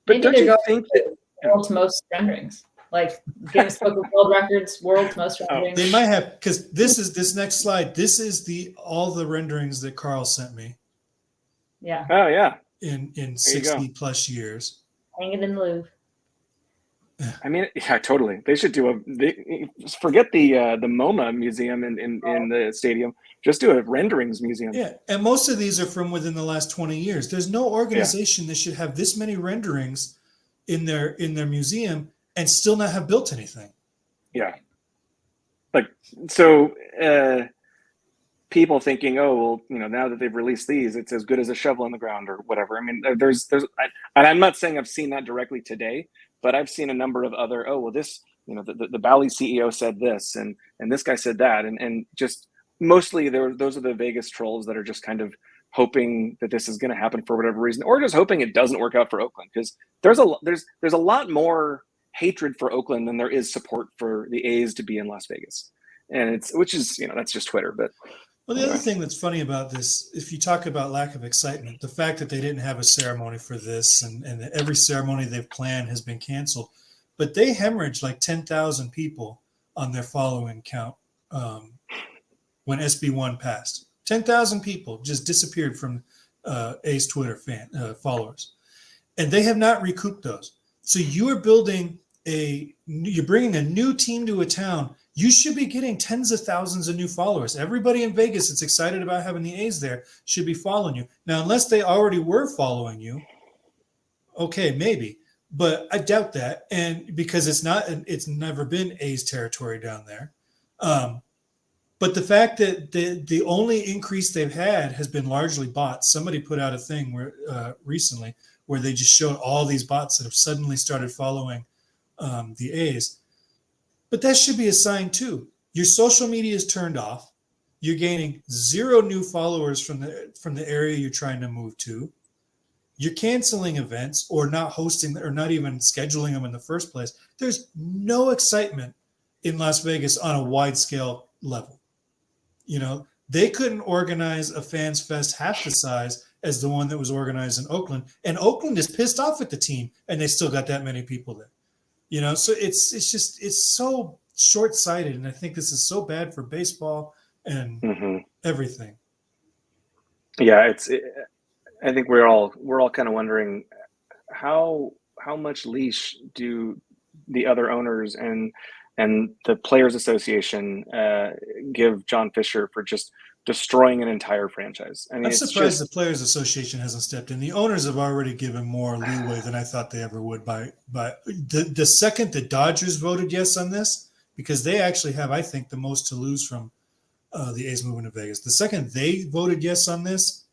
But don't you think that world's most renderings, like Guinness Book of World Records, world's most renderings? They might have, because this next slide. This is all the renderings that Carl sent me. Yeah. Oh yeah. In 60 plus years. Hanging in the Louvre. I mean, yeah, totally. They should forget the MoMA museum in the stadium. Just do a renderings museum. Yeah, and most of these are from within the last 20 years. There's no organization that should have this many renderings in their museum and still not have built anything. Yeah. Like, so people thinking, oh, well, now that they've released these, it's as good as a shovel in the ground or whatever. I mean, and I'm not saying I've seen that directly today, but I've seen a number of other, this, the Bally CEO said this, and this guy said that, and just mostly those are the Vegas trolls that are just kind of hoping that this is going to happen for whatever reason, or just hoping it doesn't work out for Oakland, because there's a lot more hatred for Oakland than there is support for the A's to be in Las Vegas, and which is that's just Twitter, but. Well, the other thing that's funny about this, if you talk about lack of excitement, the fact that they didn't have a ceremony for this, and that every ceremony they've planned has been canceled, but they hemorrhaged like 10,000 people on their following count when SB1 passed. 10,000 people just disappeared from A's Twitter followers. and they have not recouped those. So you are building you're bringing a new team to a town. You should be getting tens of thousands of new followers. Everybody in Vegas that's excited about having the A's there should be following you. Now, unless they already were following you, okay, maybe, but I doubt that. And because it's never been A's territory down there. But the fact that the only increase they've had has been largely bots. Somebody put out a thing recently where they just showed all these bots that have suddenly started following the A's. But that should be a sign too. Your social media is turned off. You're gaining 0 new followers from the area you're trying to move to. You're canceling events or not hosting or not even scheduling them in the first place. There's no excitement in Las Vegas on a wide scale level. You know, they couldn't organize a fans fest half the size as the one that was organized in Oakland. And Oakland is pissed off at the team, and they still got that many people there. You know, so it's so short-sighted, and I think this is so bad for baseball and everything. Yeah, I think we're all kind of wondering how much leash do the other owners and the Players Association give John Fisher for just destroying an entire franchise. I mean, I'm surprised the Players Association hasn't stepped in. The owners have already given more leeway than I thought they ever would. By the second the Dodgers voted yes on this, because they actually have, I think, the most to lose from the A's moving to Vegas. The second they voted yes on this,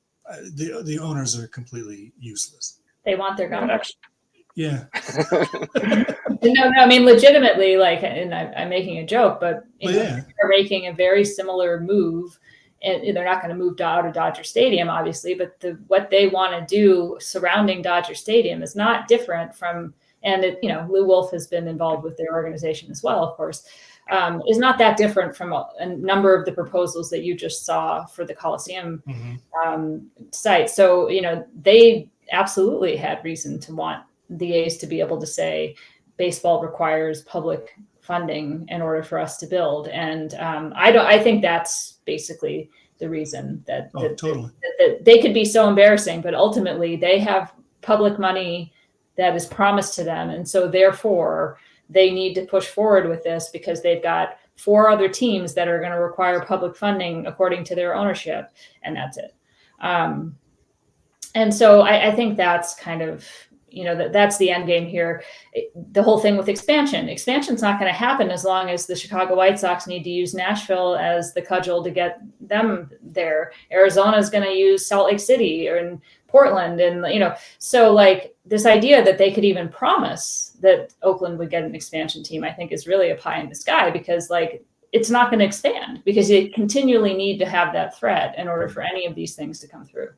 the owners are completely useless. They want their gun. Yeah. No, I mean, legitimately, like, and I'm making a joke, but they're making a very similar move. And they're not going to move out of Dodger Stadium, obviously, but what they want to do surrounding Dodger Stadium is not different from, and Lou Wolf has been involved with their organization as well, of course, is not that different from a number of the proposals that you just saw for the Coliseum site. So, they absolutely had reason to want the A's to be able to say baseball requires public funding in order for us to build. And I think that's basically the reason that they could be so embarrassing, but ultimately they have public money that is promised to them. And so therefore they need to push forward with this because they've got 4 other teams that are going to require public funding according to their ownership. And that's it. And so I think that's kind of, that's the end game here. The whole thing with expansion's not going to happen as long as the Chicago White Sox need to use Nashville as the cudgel to get them there. Arizona is going to use Salt Lake City or Portland. And, so like this idea that they could even promise that Oakland would get an expansion team, I think is really a pie in the sky, because like, it's not going to expand because you continually need to have that threat in order for any of these things to come through.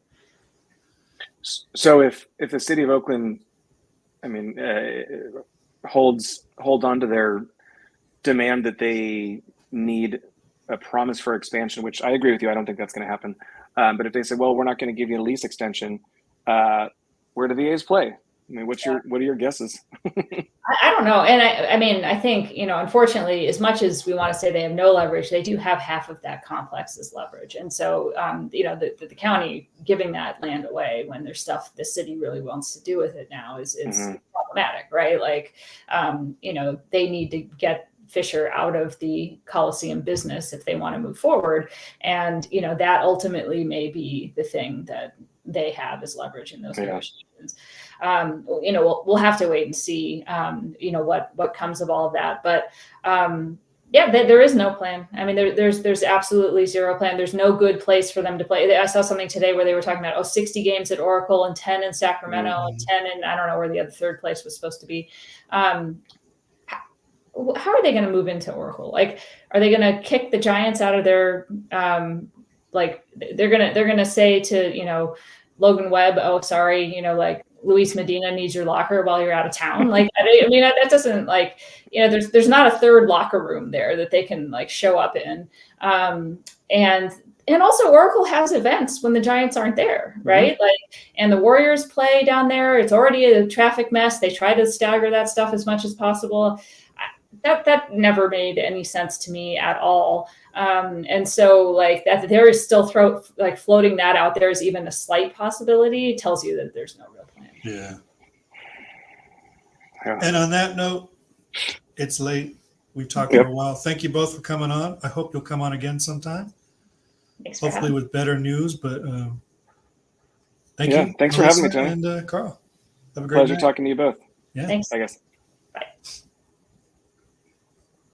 So if the city of Oakland, holds on to their demand that they need a promise for expansion, which I agree with you, I don't think that's going to happen. But if they say, well, we're not going to give you a lease extension, where do the A's play? I mean, what are your guesses? I don't know. And I think, unfortunately, as much as we want to say they have no leverage, they do have half of that complex as leverage. And so, the county giving that land away when there's stuff the city really wants to do with it now is problematic, right? Like, they need to get Fisher out of the Coliseum business if they want to move forward. And, that ultimately may be the thing that they have as leverage in those negotiations. We'll have to wait and see, what comes of all of that. But there is no plan. I mean, there's absolutely zero plan. There's no good place for them to play. I saw something today where they were talking about 60 games at Oracle and 10 in Sacramento and 10 in, I don't know where the other third place was supposed to be. How are they going to move into Oracle? Like, are they going to kick the Giants out of their, they're going to say to, Logan Webb, oh, sorry, like Luis Medina needs your locker while you're out of town. Like, that doesn't there's not a third locker room there that they can like show up in. And also Oracle has events when the Giants aren't there, right? And the Warriors play down there. It's already a traffic mess. They try to stagger that stuff as much as possible. That never made any sense to me at all. And so like that there is still floating that out there as even a slight possibility tells you that there's no real plan. Yeah. Yeah. And on that note, it's late. We've talked Yep. for a while. Thank you both for coming on. I hope you'll come on again sometime, Thanks for hopefully having me. with better news. But thank Yeah, you, thanks for having me, Melissa Tony. and Carl. Have a great Pleasure night. talking to you both. Yeah. Thanks. I guess.